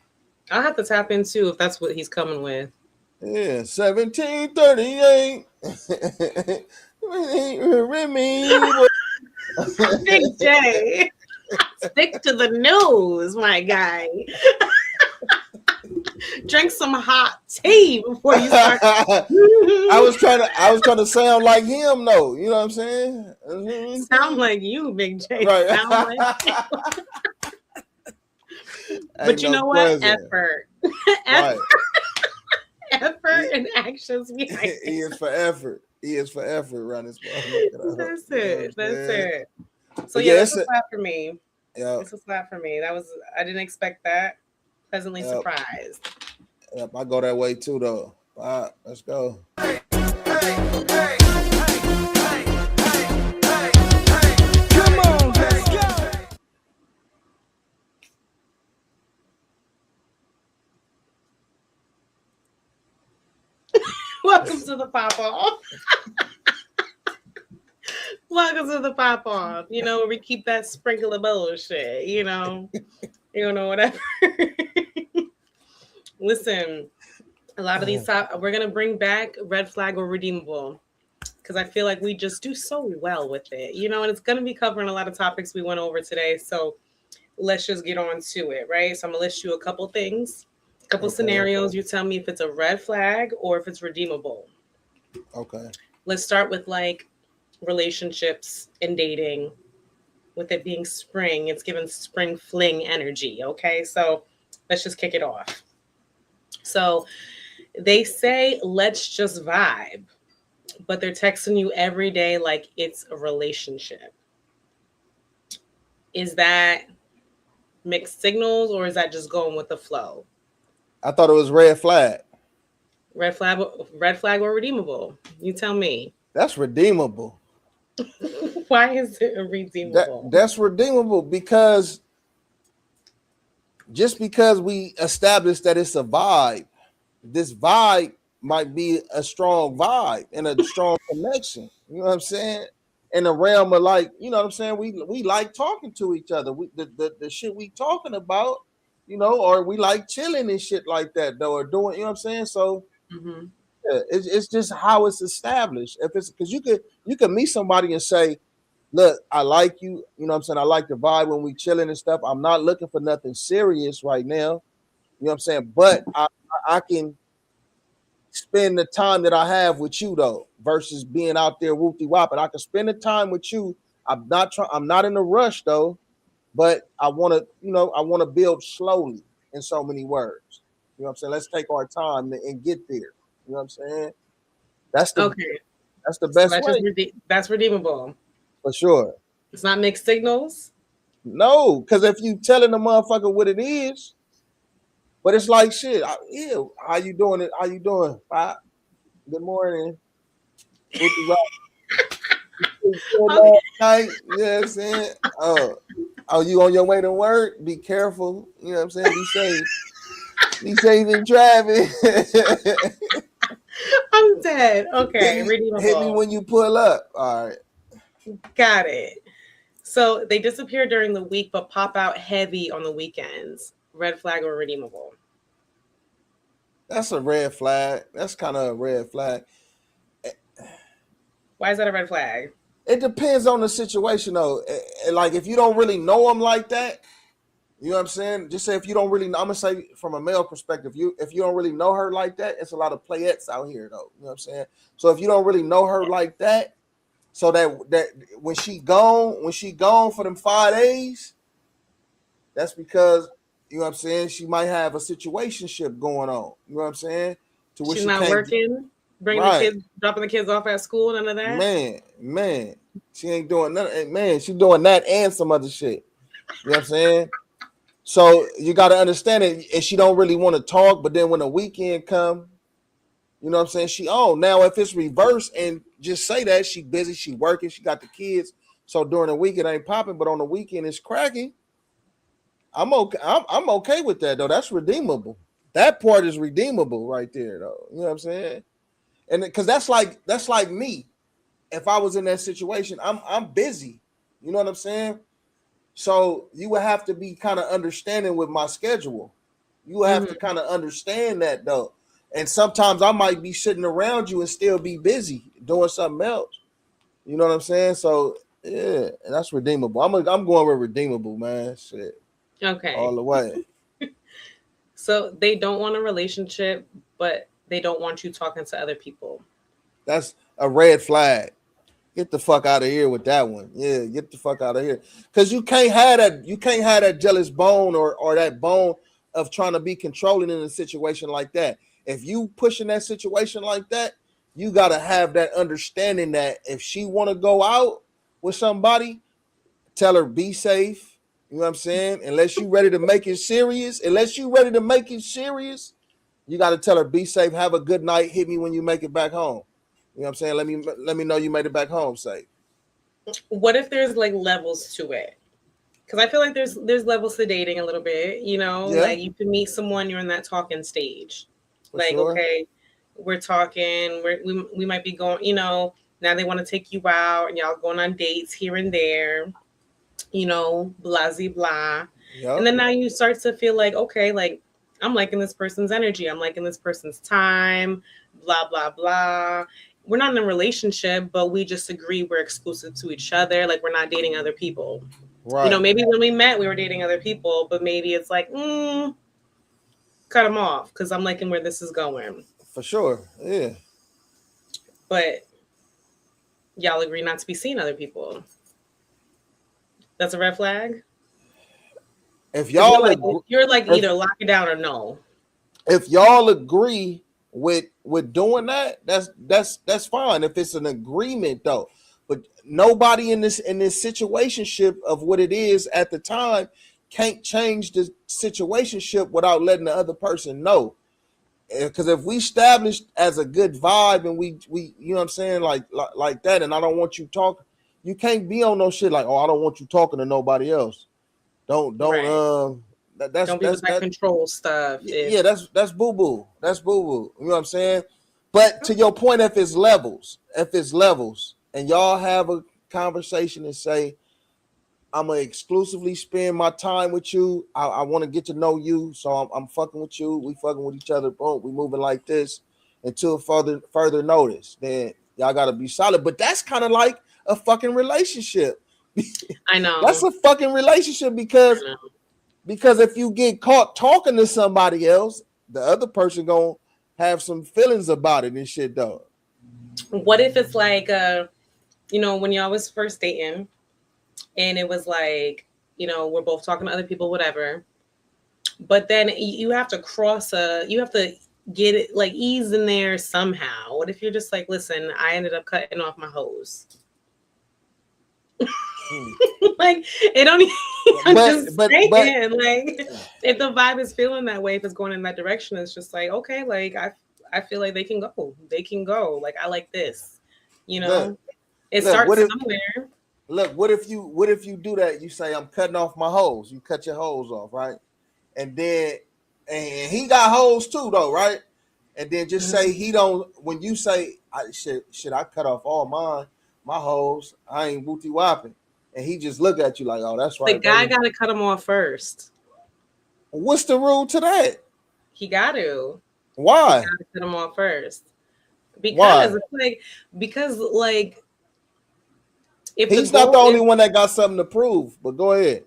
I'll have to tap into if that's what he's coming with. Yeah, 1738. Big J. Stick to the news, my guy. Drink some hot tea before you start. I was trying to sound like him, though. You know what I'm saying? Sound like you, Big J. Right. Sound like you. But you know what? Effort. Right. Effort and actions behind it. He is for effort. He is for effort around this motherfucker. That's it. That's it. So yeah, that's a slap for me. Yeah, it's a slap for me. I didn't expect that. Pleasantly surprised. Yep, I go that way too, though. All right, let's go. Hey. Come on, let's go. Welcome to the pop-off. Welcome to the pop-off. Where we keep that sprinkle of bullshit, whatever. Listen, a lot of these we're going to bring back red flag or redeemable because I feel like we just do so well with it, and it's going to be covering a lot of topics we went over today. So let's just get on to it, right? So I'm going to list you a couple things, a couple scenarios. You tell me if it's a red flag or if it's redeemable. Okay. Let's start with like relationships and dating. With it being spring, it's given spring fling energy. Okay, so let's just kick it off. So they say let's just vibe, but they're texting you every day like it's a relationship. Is that mixed signals or is that just going with the flow? I thought it was red flag. Red flag or redeemable? You tell me. That's redeemable. Why is it a redeemable? That's redeemable because just because we established that it's a vibe, this vibe might be a strong vibe and a strong connection. You know what I'm saying? In the realm of like, you know what I'm saying? We like talking to each other. The shit we talking about, or we like chilling and shit like that though, or doing, you know what I'm saying? So Yeah, it's just how it's established. If it's because you could meet somebody and say, look, I like you. You know what I'm saying? I like the vibe when we chilling and stuff. I'm not looking for nothing serious right now. You know what I'm saying? But I can spend the time that I have with you though, versus being out there whoopty whopping. I can spend the time with you. I'm not in a rush though, but I want to, I want to build slowly in so many words. You know what I'm saying? Let's take our time and get there. You know what I'm saying? That's the Okay. that's the So best way that's redeemable. for sure. It's not mixed signals. No, because if you telling the motherfucker what it is, but it's like shit. Yeah, how you doing? It? How you doing? Good morning. Whoopty whop. Okay. Last night, you know what I'm saying? Oh, you on your way to work? Be careful. You know what I'm saying? Be safe. Be safe in traffic. I'm dead. Okay, hit me redeemable. when you pull up. All right. Got it. So they disappear during the week but pop out heavy on the weekends. Red flag or redeemable? That's a red flag. That's kind of a red flag. Why is that a red flag? It depends on the situation though. Like if you don't really know them like that, you know what I'm saying? Just say if you don't really know, I'm gonna say from a male perspective, if you don't really know her like that, it's a lot of playettes out here though. You know what I'm saying? So if you don't really know her like that, so that when she gone for them 5 days, that's because you know what I'm saying, she might have a situationship going on. You know what I'm saying? To where She's she not can't working, bringing the right. kids, dropping the kids off at school, none of that. Man, she ain't doing nothing. Man, she doing that and some other shit. You know what I'm saying? So you got to understand it, and she don't really want to talk. But then when the weekend come, you know what I'm saying? She now if it's reversed and just say that she busy, she working, she got the kids. So during the week it ain't popping, but on the weekend it's cracking. I'm okay. I'm okay with that though. That's redeemable. That part is redeemable right there though. You know what I'm saying? And because that's like me. If I was in that situation, I'm busy. You know what I'm saying? So you would have to be kind of understanding with my schedule. You would have to kind of understand that though. And sometimes I might be sitting around you and still be busy doing something else. You know what I'm saying? So yeah, and that's redeemable. I'm going with redeemable, man. Shit, all Okay. the way. So they don't want a relationship, but they don't want you talking to other people. That's a red flag. Get the fuck out of here with that one. Yeah, get the fuck out of here. Cause you can't have that. You can't have that jealous bone or that bone of trying to be controlling in a situation like that. If you pushing that situation like that, you gotta have that understanding that if she want to go out with somebody, tell her be safe. You know what I'm saying? Unless you ready to make it serious, you got to tell her be safe. Have a good night. Hit me when you make it back home. You know what I'm saying? Let me know you made it back home safe. What if there's like levels to it? Because I feel like there's levels to dating a little bit. Yeah, Like you can meet someone, you're in that talking stage. for Like sure. okay, we're talking, we might be going. Now they want to take you out, and y'all going on dates here and there. Blah blah blah. And Yep. then now you start to feel like okay, like I'm liking this person's energy, I'm liking this person's time, blah blah blah. We're not in a relationship, but we just agree we're exclusive to each other. Like we're not dating other people. Right. Maybe when we met, we were dating other people, but maybe it's like, cut them off because I'm liking where this is going. For sure. Yeah. But y'all agree not to be seeing other people. That's a red flag. If If you're y'all like, agree, you're like if, either lock it down or no. if y'all agree with doing that, that's fine. If it's an agreement though, but nobody in this situationship of what it is at the time can't change the situationship without letting the other person know. Because if we established as a good vibe and we you know what I'm saying like that, and I don't want you talking, you can't be on no shit like, oh, I don't want you talking to nobody else. Don't Right. that's Don't be with that that control stuff. yeah, that's boo boo. That's boo boo. You know what I'm saying? But to your point, if it's levels, and y'all have a conversation and say, I'm gonna exclusively spend my time with you. I want to get to know you, so I'm fucking with you. We fucking with each other. Boom, we moving like this. until further notice, then y'all gotta be solid. But that's kind of like a fucking relationship. I know. That's a fucking relationship because if you get caught talking to somebody else, the other person gonna have some feelings about it and shit though. What if it's like when y'all was first dating and it was like, we're both talking to other people, whatever. But then you have to you have to get it, like, ease in there somehow. What if you're just like, listen, I ended up cutting off my hose. Like, it don't saying, like, if the vibe is feeling that way, if it's going in that direction, it's just like, okay, like, I feel like they can go. Like, I like this, it starts somewhere. Look, what if you do that? You say, I'm cutting off my hose. You cut your hose off, right? And then, and he got hoes too, though, right? And then just say he don't. When you say, shit, I cut off all my hoes. I ain't booty whopping, and he just look at you like, oh, that's right. The guy got to cut him off first. What's the rule to that? He got to. Why? He got to cut him off first. Because if he's not the only one that got something to prove. But go ahead.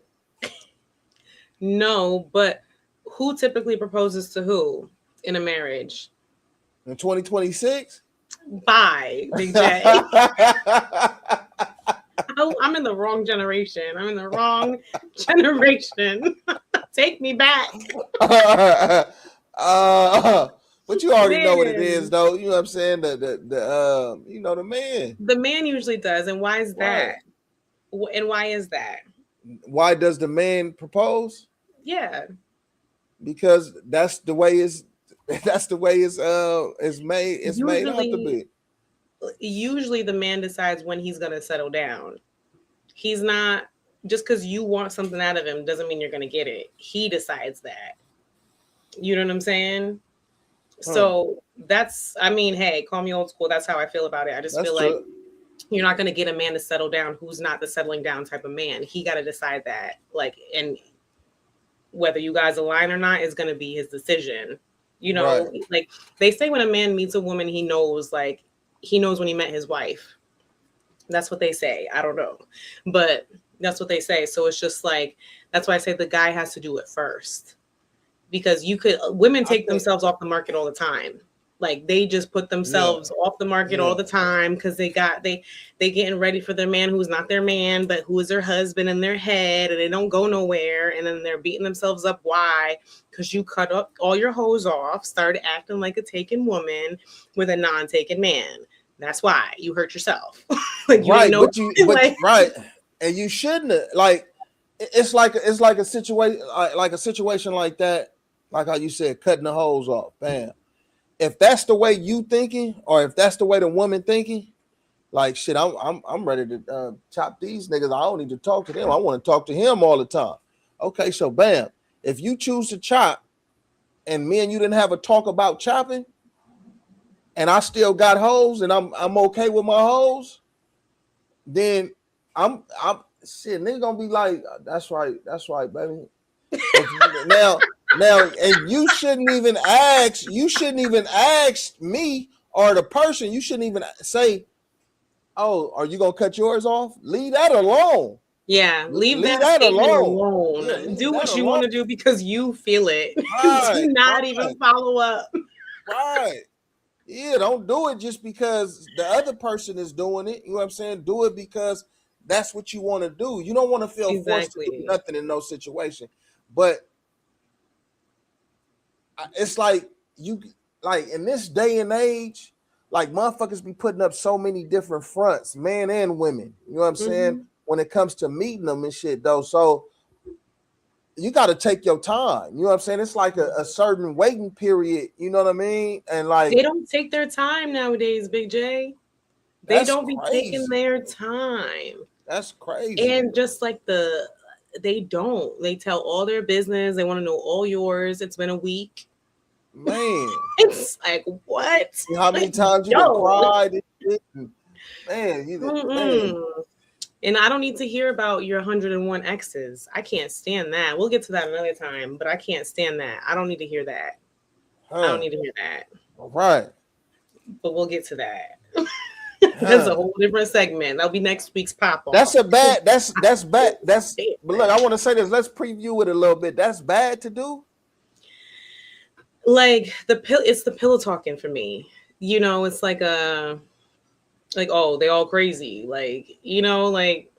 No, but who typically proposes to who in a marriage? In 2026? Bye, Big J. I'm in the wrong generation. Take me back. But you already know what it is, though. You know what I'm saying? The man. The man usually does. And why is that? And why is that? Why does the man propose? Yeah. Because that's the way it's made. It's made out to be. Usually the man decides when he's gonna settle down. He's not, just because you want something out of him doesn't mean you're gonna get it. He decides that. You know what I'm saying? So hey, call me old school. That's how I feel about it. I just feel like you're not going to get a man to settle down who's not the settling down type of man. He got to decide that, like, and whether you guys align or not is going to be his decision. Like they say, when a man meets a woman, he knows when he met his wife. That's what they say. I don't know, but that's what they say. So it's just like, that's why I say the guy has to do it first. Because women take themselves off the market all the time. Like, they just put themselves off the market all the time because they getting ready for their man who's not their man, but who is their husband in their head, and they don't go nowhere. And then they're beating themselves up. Why? Because you cut up all your hoes off, started acting like a taken woman with a non-taken man. That's why you hurt yourself. Like, right, right, and you shouldn't have, like. It's like a situation like that, like how you said, cutting the hose off. Bam. If that's the way you thinking, or if that's the way the woman thinking, like, shit, I'm ready to chop these niggas. I don't need to talk to them. I want to talk to him all the time. Okay, so bam. If you choose to chop, and me and you didn't have a talk about chopping, and I still got hoes, and I'm okay with my hoes, then I'm shit, nigga gonna be like, that's right, baby. now, and you shouldn't even ask me or the person. You shouldn't even say, oh, are you gonna cut yours off? Leave that alone. Yeah, leave that alone. Yeah, do what you want to do because you feel it. Right, do not even follow up. Right. Yeah, don't do it just because the other person is doing it. You know what I'm saying? Do it because that's what you want to do. You don't want to feel forced to do nothing in no situation. But it's like in this day and age, like, motherfuckers be putting up so many different fronts, men and women. You know what I'm saying? When it comes to meeting them and shit, though. So you got to take your time. You know what I'm saying? It's like a certain waiting period. You know what I mean? And like, they don't take their time nowadays, Big J. They don't be taking their time. That's crazy. And just like they tell all their business. They want to know all yours. It's been a week. Man. It's like, what? How many times you cried? Man, man. And I don't need to hear about your 101 exes. I can't stand that. We'll get to that another time, but I can't stand that. I don't need to hear that. I don't need to hear that. All right. but we'll get to that. That's a whole different segment. That'll be next week's pop-off. That's bad. But look, I want to say this. Let's preview it a little bit. That's bad to do. Like it's the pillow talking for me. You know, it's like oh, they all crazy. Like, you know, like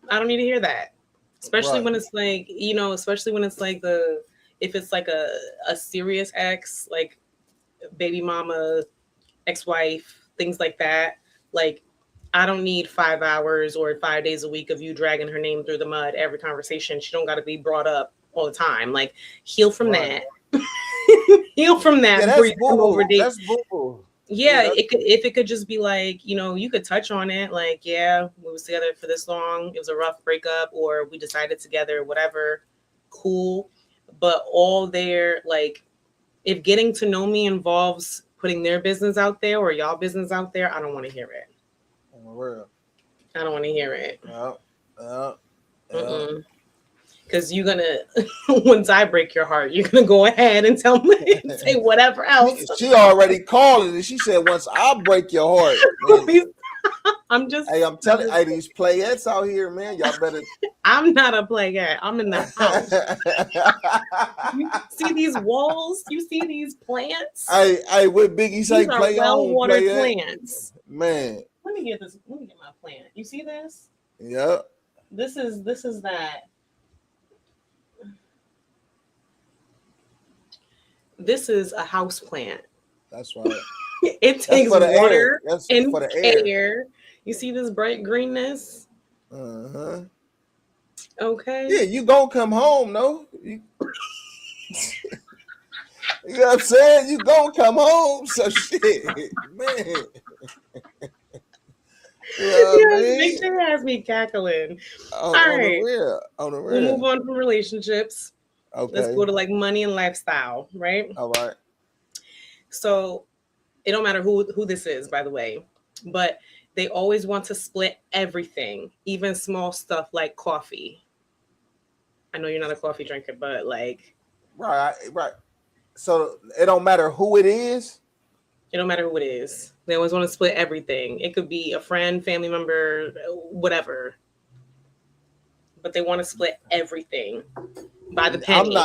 I don't need to hear that. Especially when it's like, you know, especially when it's like if it's like a serious ex, like baby mama, ex-wife, things like that. Like, I don't need 5 hours or 5 days a week of you dragging her name through the mud every conversation. She don't got to be brought up all the time. Like, heal from that. Heal from that. Yeah, that's boo. That's boo. Yeah, if it could just be like, you know, you could touch on it. Like, yeah, we was together for this long. It was a rough breakup, or we decided together, whatever. Cool. But all their, like, if getting to know me involves putting their business out there or y'all business out there, I don't want to hear it. I don't want to hear it. Because you're gonna, once I break your heart, you're gonna go ahead and tell me, say whatever else. She already called it, and she said, "Once I break your heart." I'm just. Hey, I'm telling you, these playettes out here, man. Y'all better. I'm not a playette. I'm in the house. You see these walls? You see these plants? Hey, what Biggie say? These are well-watered plants. Man. Let me get my plant. You see this? Yep. This is that. This is a house plant. That's right. It takes water and care. You see this bright greenness? Uh-huh. Okay. Yeah, you gonna come home, no? You know what I'm saying? You gonna come home, so shit, man. Make sure it has me cackling. All right. On the real. We'll move on from relationships. Okay. Let's go to like money and lifestyle, right? All right. So it don't matter who this is, by the way, but they always want to split everything, even small stuff like coffee. I know you're not a coffee drinker, but like. Right. So it don't matter who it is? It don't matter who it is. They always want to split everything. It could be a friend, family member, whatever. But they want to split everything by the penny.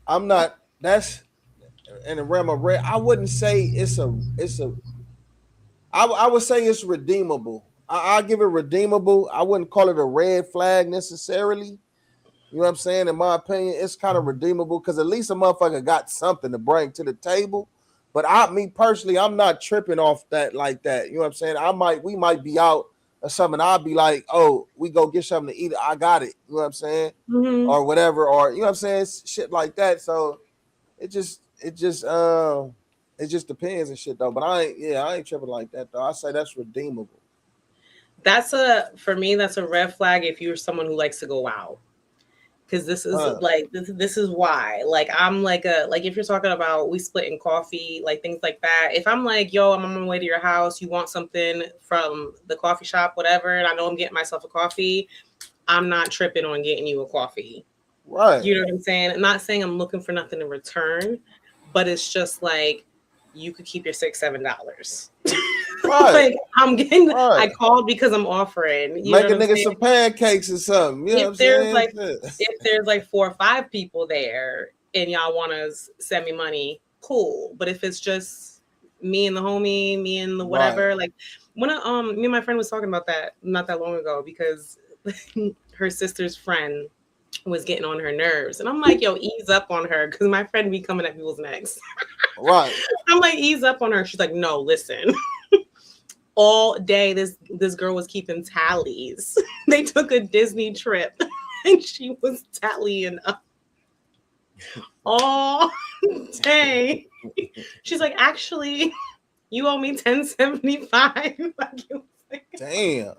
I'm not. That's in the realm of red. I wouldn't say I would say it's redeemable. I'll give it redeemable. I wouldn't call it a red flag necessarily. You know what I'm saying? In my opinion, it's kind of redeemable because at least a motherfucker got something to bring to the table. But me personally, I'm not tripping off that like that. You know what I'm saying? We might be out or something. I'll be like, oh, we go get something to eat. I got it. You know what I'm saying? Mm-hmm. Or whatever. Or you know what I'm saying? Shit like that. So it just depends and shit though. But I ain't tripping like that though. I say that's redeemable. For me, that's a red flag if you're someone who likes to go out. Because this is like this is why. Like I'm like if you're talking about we splitting coffee, like things like that. If I'm like, yo, I'm on my way to your house, you want something from the coffee shop, whatever, and I know I'm getting myself a coffee, I'm not tripping on getting you a coffee. Right. You know what I'm saying? I'm not saying I'm looking for nothing in return, but it's just like you could keep your $6-7. Right. Like I'm getting. Right. I called because I'm offering. You make a nigga some pancakes or something. You know if there's like 4 or 5 people there and y'all want to send me money, cool. But if it's just me and the homie, me and the whatever, like when me and my friend was talking about that not that long ago because her sister's friend was getting on her nerves, and I'm like, yo, ease up on her because my friend be coming at people's necks. Right. I'm like, ease up on her. She's like, no, listen. All day, this girl was keeping tallies. They took a Disney trip, and she was tallying up all day. She's like, actually, you owe me $10.75. Like, damn.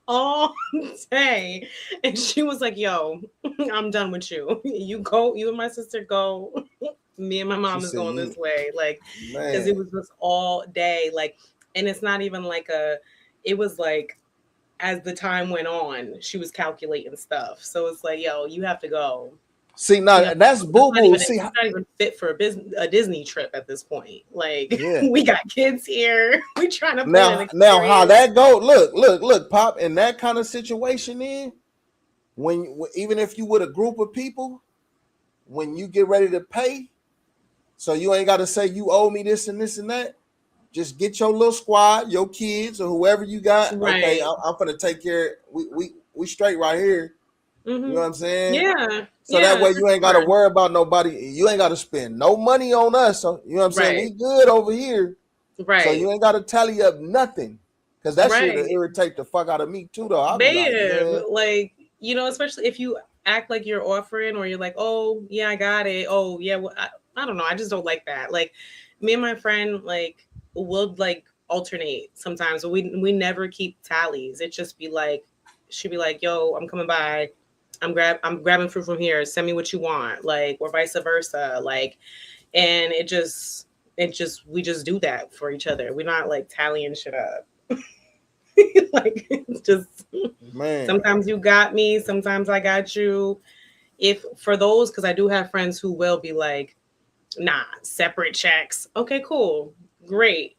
All day, and she was like, "Yo, I'm done with you. You go. You and my sister go. Me and my mom is going this way." Like, because it was just all day. Like. And it's not even like it was like, as the time went on, she was calculating stuff. So it's like, yo, you have to go. See, now You know, that's boo boo. See, it's not even fit for a Disney trip at this point. Like, yeah. we got kids here. We trying to plan an Now how experience. that go? Look, Pop. In that kind of situation, even if you with a group of people, when you get ready to pay, so you ain't got to say you owe me this and this and that. Just get your little squad, your kids or whoever you got. Right. Okay, I'm gonna take care. We straight right here. Mm-hmm. You know what I'm saying? Yeah. So that way you ain't got to worry about nobody. You ain't got to spend no money on us. So, you know what I'm saying? We good over here. Right. So you ain't got to tally up nothing. Because that shit will irritate the fuck out of me too, though. I'll be like, you know, especially if you act like you're offering or you're like, oh, yeah, I got it. Oh, yeah. Well, I don't know. I just don't like that. Like, me and my friend, like, we'll, like, alternate sometimes. We never keep tallies. It just be like, she'd be like, yo, I'm coming by. I'm grabbing fruit from here. Send me what you want. Like, or vice versa. Like, and we just do that for each other. We're not, like, tallying shit up. Like, it's just, man. Sometimes you got me, sometimes I got you. If for those, because I do have friends who will be like, nah, separate checks. Okay, cool, great.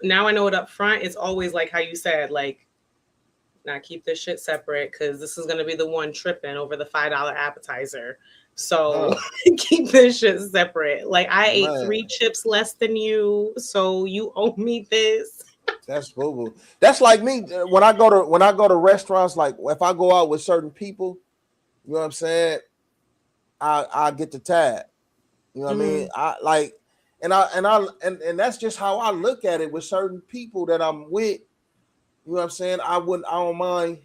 Now I know it up front. It's always like how you said, like, nah, keep this shit separate because this is gonna be the one tripping over the $5 appetizer. So keep this shit separate. Like, I ate 3 chips less than you, so you owe me this. That's boo-boo. That's like me when I go to restaurants. Like, if I go out with certain people, you know what I'm saying, I get the tab. You know what I mean? I like, and that's just how I look at it with certain people that I'm with. You know what I'm saying? I don't mind,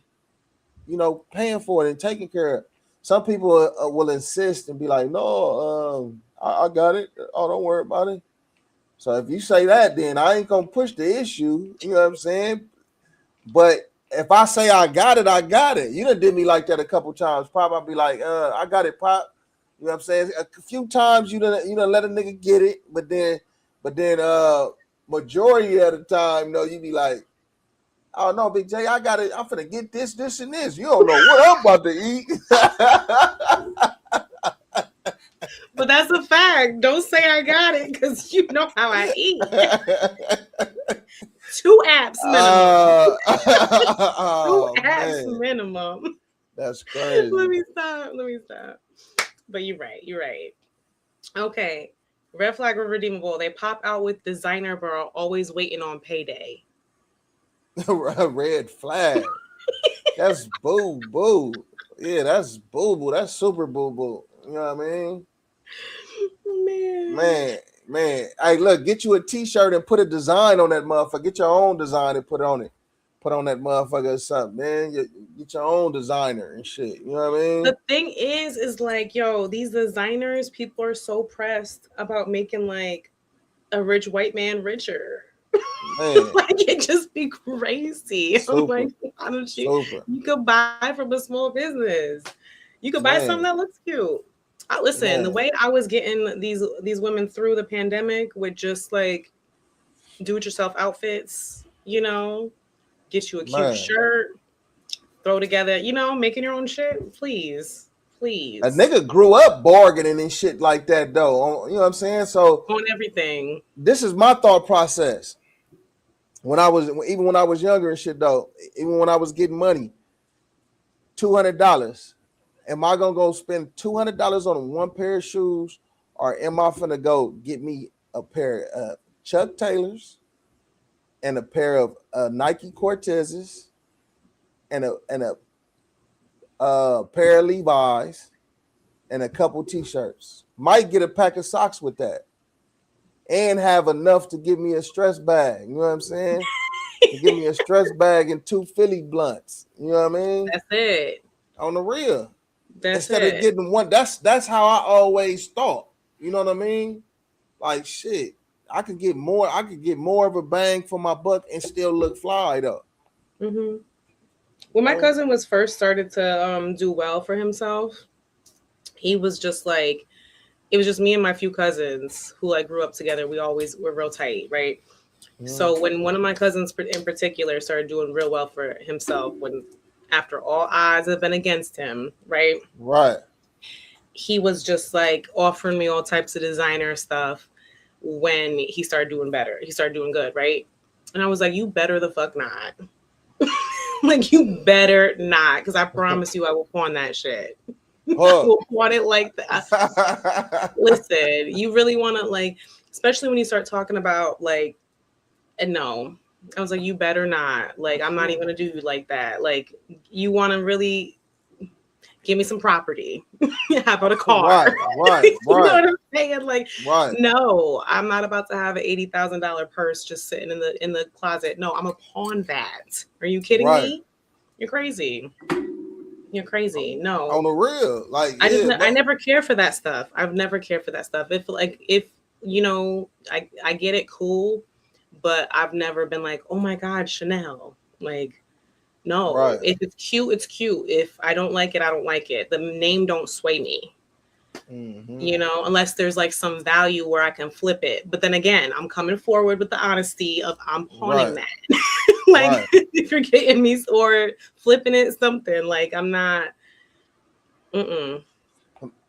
you know, paying for it and taking care of it. Some people will insist and be like, no, I got it. Oh, don't worry about it. So if you say that, then I ain't gonna push the issue. You know what I'm saying? But if I say I got it, I got it. You done did me like that a couple times. Pop, I'll be like, I got it, Pop. You know what I'm saying? A few times you done let a nigga get it, but then majority of the time, you know, you be like, oh no, Big J, I got it. I'm finna get this, and this. You don't know what I'm about to eat. But that's a fact. Don't say I got it because you know how I eat. 2 apps minimum. 2 apps minimum. That's crazy. Let me stop. But you're right. Okay. Red flag or redeemable. They pop out with designer bra, always waiting on payday. Red flag. That's boo. Yeah, that's boo. That's super boo. You know what I mean? Man. Hey, look, get you a t-shirt and put a design on that motherfucker. Get your own design and put it on it. Put on that motherfucker or something, man. Get your own designer and shit. You know what I mean? The thing is like, yo, these designers, people are so pressed about making like a rich white man richer. Like, it just be crazy. I'm like, why don't you? You could buy from a small business. You could buy something that looks cute. Listen, the way I was getting these women through the pandemic with just like do-it-yourself outfits, you know, get you a cute shirt, throw together, you know, making your own shit. Please. A nigga grew up bargaining and shit like that, though. You know what I'm saying? So on everything. This is my thought process. When I was younger and shit, though, even when I was getting money, $200. Am I gonna go spend $200 on one pair of shoes, or am I finna go get me a pair of Chuck Taylors and a pair of Nike Cortezes and a pair of Levi's and a couple t-shirts? Might get a pack of socks with that, and have enough to give me a stress bag. You know what I'm saying? To give me a stress bag and 2 Philly blunts. You know what I mean? That's it. On the real. Instead of getting one, that's how I always thought. You know what I mean? Like, shit, I could get more of a bang for my buck and still look fly though. Mm-hmm. When my cousin was first started to do well for himself, he was just like, it was just me and my few cousins who like grew up together. We always were real tight, right? So when one of my cousins in particular started doing real well for himself, when after all odds have been against him, right? he was just like offering me all types of designer stuff when he started doing better. He started doing good, right? And I was like, you better the fuck not. Like, you better not, because I promise you I will pawn that shit. I will pawn it like that. Listen, you really want to, like, especially when you start talking about, like, and no. I was like, you better not. Like, I'm not even going to do you like that. Like, you want to really give me some property. How about a car? Right. You know what I'm saying? Like, Right. no, I'm not about to have an $80,000 purse just sitting in the closet. No, I'm gonna pawn that. Are you kidding me? You're crazy. You're crazy. No, On the real, like, I never care for that stuff. I've never cared for that stuff. If you know, I get it, cool, but I've never been like, oh my God, Chanel. Like, no, right. if it's cute, it's cute. If I don't like it, I don't like it. The name don't sway me. You know, unless there's like some value where I can flip it. But then again, I'm coming forward with the honesty of I'm pawning that. Like, if you're getting me or flipping it, something like I'm not. No.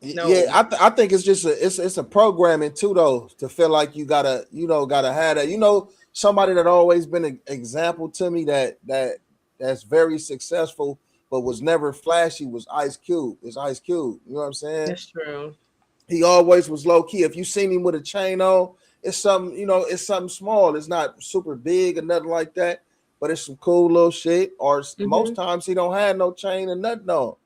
Yeah, I think it's just it's a programming too, though, to feel like you gotta have that. You know, somebody that always been an example to me that's very successful but was never flashy was Ice Cube. It's Ice Cube. You know what I'm saying? That's true. He always was low key. If you seen him with a chain on, it's something, it's something small. It's not super big or nothing like that, but it's some cool little shit. Or most times he don't have no chain or nothing on.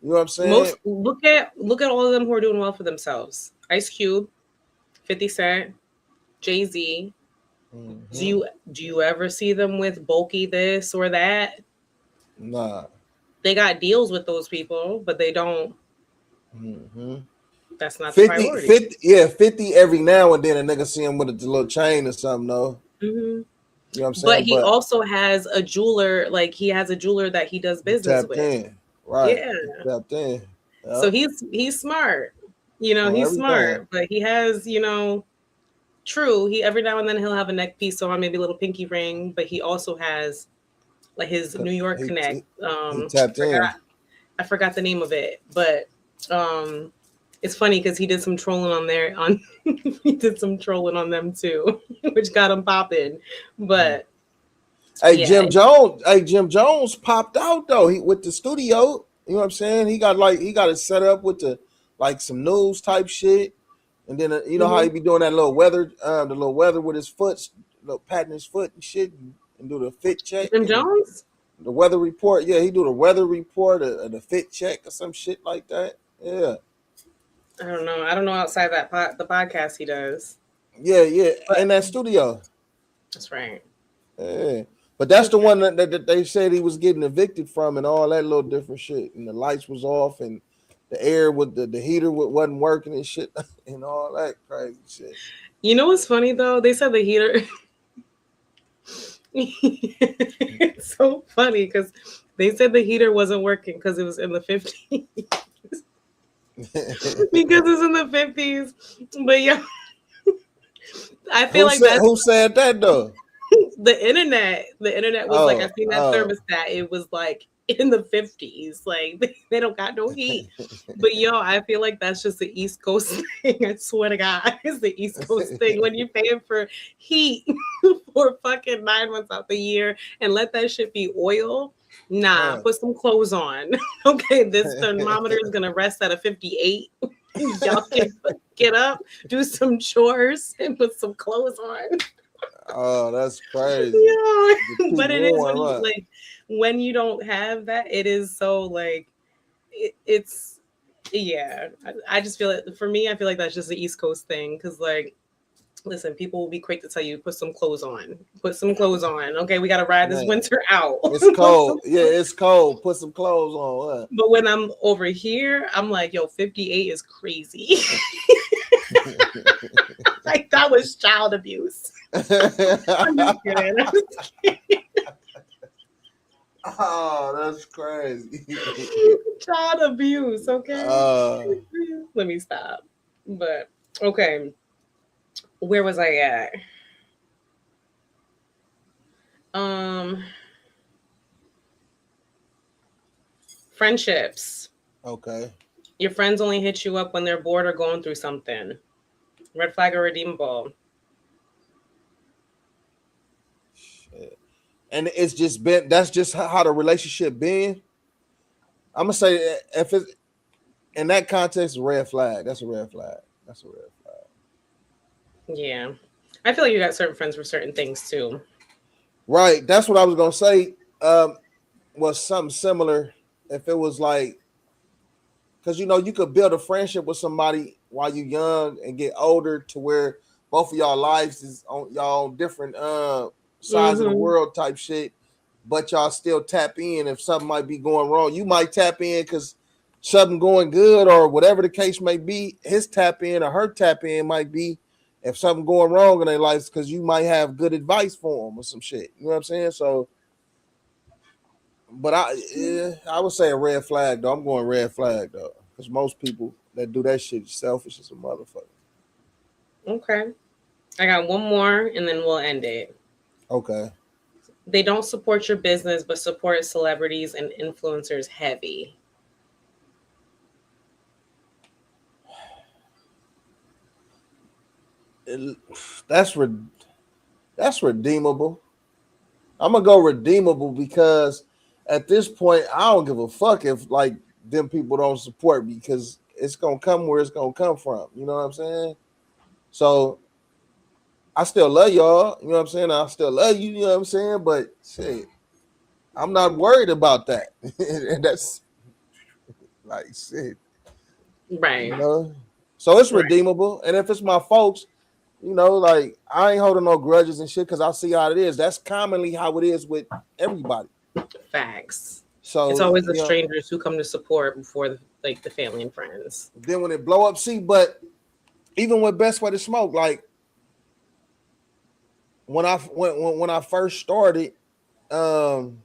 You know what I'm saying? Look at all of them who are doing well for themselves. Ice Cube, 50 Cent, Jay-Z. Do you ever see them with bulky this or that? Nah. They got deals with those people, but they don't. That's not 50, the priority. 50 every now and then a nigga see him with a little chain or something, though. You know what I'm saying? But he also has a jeweler, like he has a jeweler that he does business with. In. Right. Yeah. Tapped in. Yep. So he's smart. You know, he's smart, but he has, true. He every now and then he'll have a neck piece on, maybe a little pinky ring, but he also has like his New York Connect. He tapped in. I forgot the name of it, but it's funny because he did some trolling on there. He did some trolling on them too, which got him popping. But Jim Jones popped out though. He with the studio. You know what I'm saying? He got it set up with some news type shit. And then you know how he be doing that little weather, the little weather with his foot, patting his foot and shit, and do the fit check. Jim Jones? The weather report, yeah, he do the weather report, the fit check or some shit like that. Yeah. I don't know outside the podcast he does. Yeah, in that studio. That's right. Yeah. But that's the one that they said he was getting evicted from and all that little different shit. And the lights was off and the air with the heater wasn't working and shit and all that crazy shit. You know what's funny though? They said the heater. It's so funny because they said the heater wasn't working because it was in the 50s. Because it's in the 50s. But yeah, I feel who said that though? The internet was like, I seen that thermostat. It was like in the 50s. Like they don't got no heat. But I feel like that's just the East Coast thing. I swear to God, it's the East Coast thing. When you're paying for heat for fucking 9 months out the year and let that shit be oil. Nah, put some clothes on. Okay, this thermometer is gonna rest at a 58. Y'all can get up, do some chores, and put some clothes on. Oh, that's crazy. Yeah, but it is when you don't have that, it is so like it's yeah. I just feel it for me. I feel like that's just the East Coast thing because like, listen, people will be quick to tell you put some clothes on. Put some clothes on. Okay, we gotta ride this winter out. It's cold. It's cold. Put some clothes on. What? But when I'm over here, I'm like, 58 is crazy. Like that was child abuse. I'm just kidding. Oh, that's crazy. Child abuse, okay? Let me stop. But okay. Where was I at? Friendships. Okay. Your friends only hit you up when they're bored or going through something. Red flag or redeemable. Shit. And it's just been that's just how the relationship been. I'm gonna say if it's in that context, a red flag. That's a red flag. That's a red flag. Yeah. I feel like you got certain friends for certain things too. Right. That's what I was gonna say. Was something similar if it was like because you could build a friendship with somebody while you're young and get older to where both of y'all lives is on y'all on different sides of the Mm-hmm. world type shit, but y'all still tap in if something might be going wrong. You might tap in because something going good or whatever the case may be. His tap in or her tap in might be if something going wrong in their lives because you might have good advice for them or some shit. You know what I'm saying? So, but I would say a red flag though. I'm going red flag though because most people that do that shit selfish as a motherfucker. Okay. I got one more and then we'll end it. Okay. They don't support your business but support celebrities and influencers heavy. It- that's that's redeemable. I'm gonna go redeemable because at this point I don't give a fuck if like them people don't support me because it's gonna come where it's gonna come from. You know what I'm saying? So I still love y'all. You know what I'm saying? I still love you. You know what I'm saying? But shit, I'm not worried about that. And that's like shit. You Right. know. So it's Right. redeemable. And if it's my folks, like I ain't holding no grudges and shit because I see how it is. That's commonly how it is with everybody. Facts. It's So always the strangers who come to support before the family and friends. then when it blow up, see, but even with Best Way to Smoke, like when I first started, um,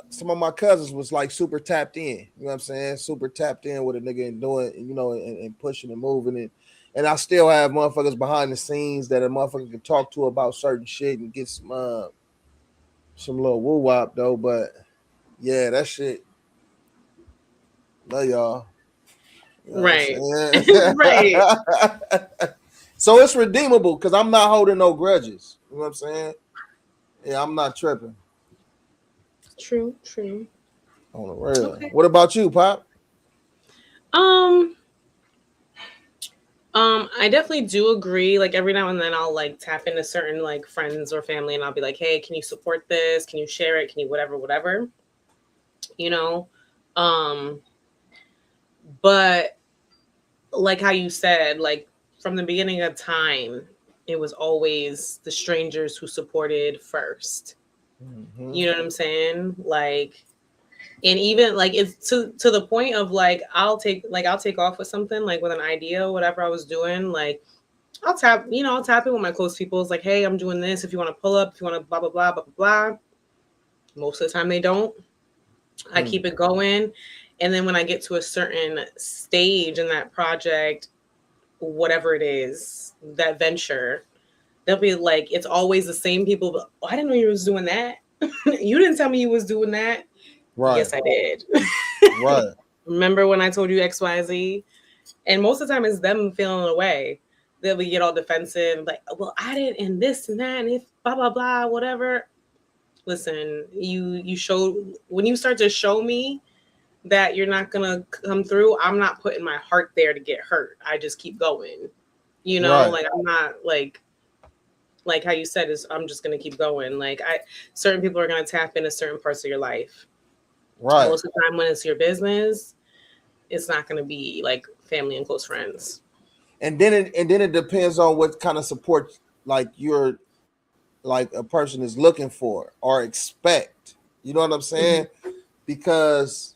some of my cousins was like super tapped in. You know what I'm saying? Super tapped in with a nigga and doing, and pushing and moving it. And I still have motherfuckers behind the scenes that a motherfucker can talk to about certain shit and get some little woo wop though. But yeah, that shit. Love y'all. You know what I'm Right. saying? Right. So it's redeemable because I'm not holding no grudges. You know what I'm saying? Yeah, I'm not tripping True, true. on the real. Okay. What about you, Pop? Um, I definitely do agree. Like every now and then I'll like tap into certain like friends or family and I'll be like, hey, can you support this? Can you share it? Can you whatever, whatever? You know? Um, but like how you said, like from the beginning of time, it was always the strangers who supported first. Mm-hmm. You know what I'm saying? Like, and even like it's to the point of like I'll take off with something like with an idea, whatever I was doing. Like I'll tap in with my close people. It's like, hey, I'm doing this. If you want to pull up, if you want to blah blah blah blah blah blah. Most of the time they don't. I keep it going, and then when I get to a certain stage in that project, whatever it is, that venture, they'll be like, it's always the same people. But, oh, I didn't know you was doing that. You didn't tell me you was doing that. Right, Yes, I did. right, Remember when I told you XYZ? And most of the time it's them feeling away. They'll be get all defensive, like, well, I didn't, and this and that, and if blah blah blah, whatever. Listen, you showed when you start to show me that you're not gonna come through, I'm not putting my heart there to get hurt. I just keep going. right, Like I'm not like how you said is I'm just gonna keep going. Like certain people are gonna tap into certain parts of your life. right. Most of the time when it's your business, it's not gonna be like family and close friends. And then it depends on what kind of support like you're like a person is looking for or expect. You know what I'm Mm-hmm. saying? Because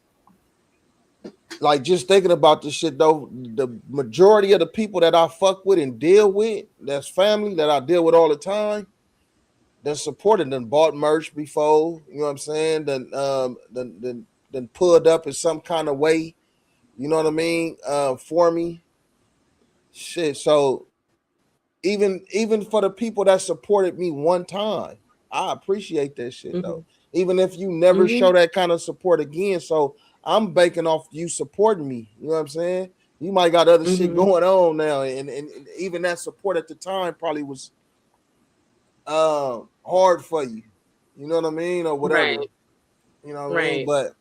like just thinking about this shit though, the majority of the people that I fuck with and deal with, that's family that I deal with all the time, then supported and bought merch before. You know what I'm saying? Then pulled up in some kind of way. You know what I mean? For me, shit. So even for the people that supported me one time, I appreciate that shit though. Mm-hmm. Even if you never Mm-hmm. show that kind of support again, so I'm banking off you supporting me. You know what I'm saying? You might got other shit going on now, and even that support at the time probably was hard for you. You know what I mean, or whatever. Right. You know what I mean? But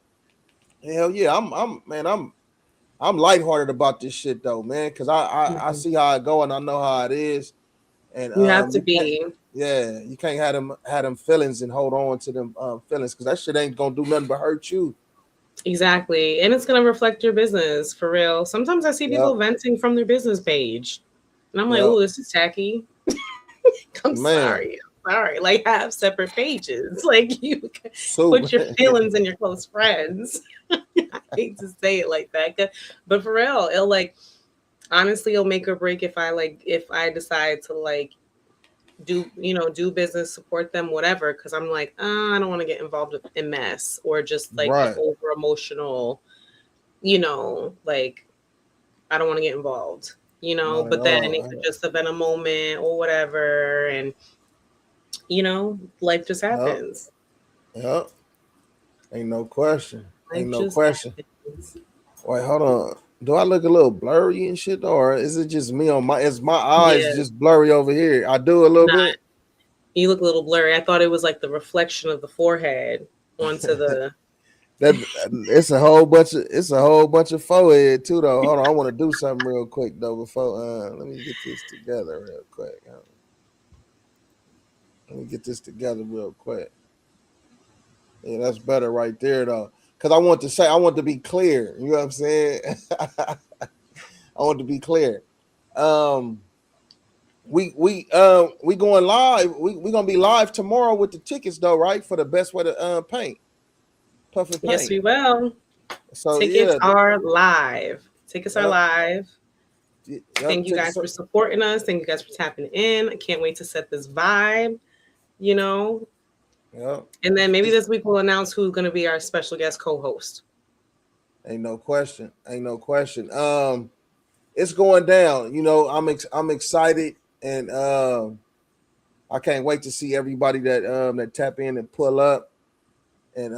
hell yeah, I'm lighthearted about this shit though, man, because I see how it go and I know how it is, and you have to be. Yeah, you can't have them feelings and hold on to them feelings because that shit ain't gonna do nothing but hurt you. Exactly. And it's going to reflect your business for real. Sometimes I see people venting from their business page. And I'm like, oh, this is tacky. I'm sorry. Like, have separate pages. Like, you put your feelings in your close friends. I hate to say it like that. But for real, it'll like, honestly, it'll make or break if I decide to like, do business, support them, whatever, because I'm like, I don't want to get involved in mess or just like over emotional, like I don't want to get involved, but then it could just have been a moment or whatever, and life just happens. Yep. Ain't no question. Ain't no question. Wait, hold on. Do I look a little blurry and shit, or is it just me is my eyes just blurry over here? I do a little bit. You look a little blurry. I thought it was like the reflection of the forehead onto the. It's a whole bunch of forehead too, though. Hold on, I want to do something real quick though before. Let me get this together real quick. Yeah, that's better right there though. Because I want to be clear. You know what I'm saying? I want to be clear. We going live. We gonna be live tomorrow with the tickets though, right? For the best way to paint. Puff and paint. Yes, we will. So tickets are live. Tickets are live. Thank you guys for supporting us. Thank you guys for tapping in. I can't wait to set this vibe. Yeah. And then maybe this week we'll announce who's going to be our special guest co-host. Ain't no question. It's going down. I'm excited, and I can't wait to see everybody that tap in and pull up, and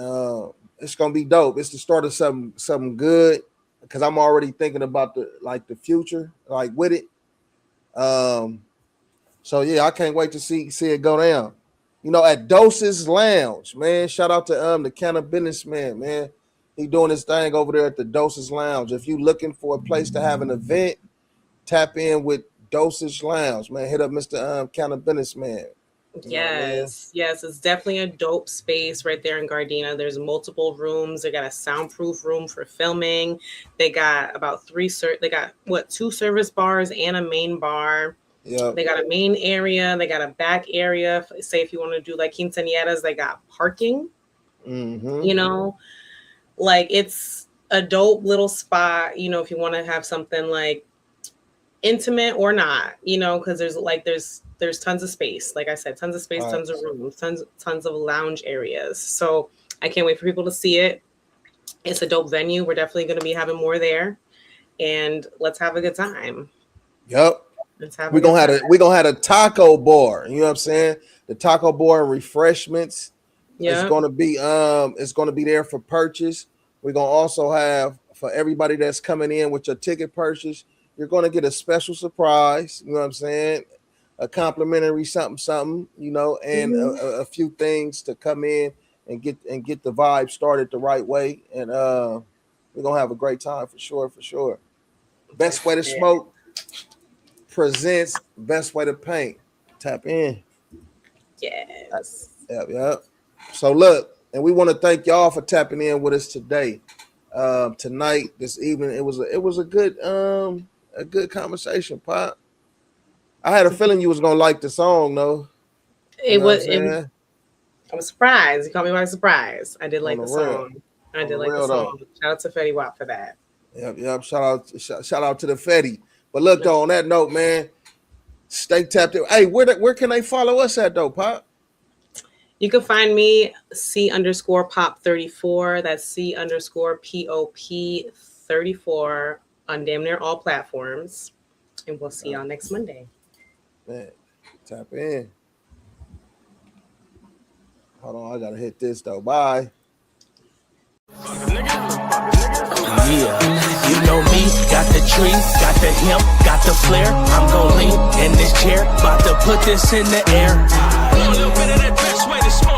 it's gonna be dope. It's the start of something good because I'm already thinking about the future, like with it. So yeah, I can't wait to see it go down. At Doses Lounge, man. Shout out to the Cannabis man. He doing his thing over there at the Doses Lounge. If you looking for a place to have an event, tap in with Dosage Lounge, man. Hit up Mr. Cannabis man. Yes, it's definitely a dope space right there in Gardena. There's multiple rooms. They got a soundproof room for filming. They got about two service bars and a main bar. Yeah. They got a main area. They got a back area. Say if you want to do like quinceañeras, they got parking. Like it's a dope little spot, if you want to have something like intimate or not, because there's tons of space. Like I said, tons of space, tons of rooms, tons of lounge areas. So I can't wait for people to see it. It's a dope venue. We're definitely going to be having more there, and let's have a good we're gonna have a taco bar. You know what I'm saying? The taco bar and refreshments. Yeah, it's gonna be there for purchase. We're gonna also have for everybody that's coming in with your ticket purchase. You're gonna get a special surprise. You know what I'm saying? A complimentary something. And a few things to come in and get the vibe started the right way. And we're gonna have a great time for sure. Best Way to Smoke presents Best Way to Paint. Tap in. Yes. Yep. So look, and we want to thank y'all for tapping in with us today, tonight, this evening. It was a good conversation, Pop. I had a feeling you was gonna like the song, though. I was surprised. You caught me by surprise. I did like the song. Shout out to Fetty Wap for that. Yep. Shout out to the Fetty. But look, though, on that note, man, stay tapped in. Hey, where can they follow us at, though, Pop? You can find me C_Pop34. That's C_POP34 on damn near all platforms. And we'll see y'all next Monday. Man, tap in. Hold on, I gotta hit this though. Bye. Yeah, you know me, got the tree, got the hemp, got the flare. I'm gon' lean in this chair, about to put this in the air. A little bit of that best way to smoke.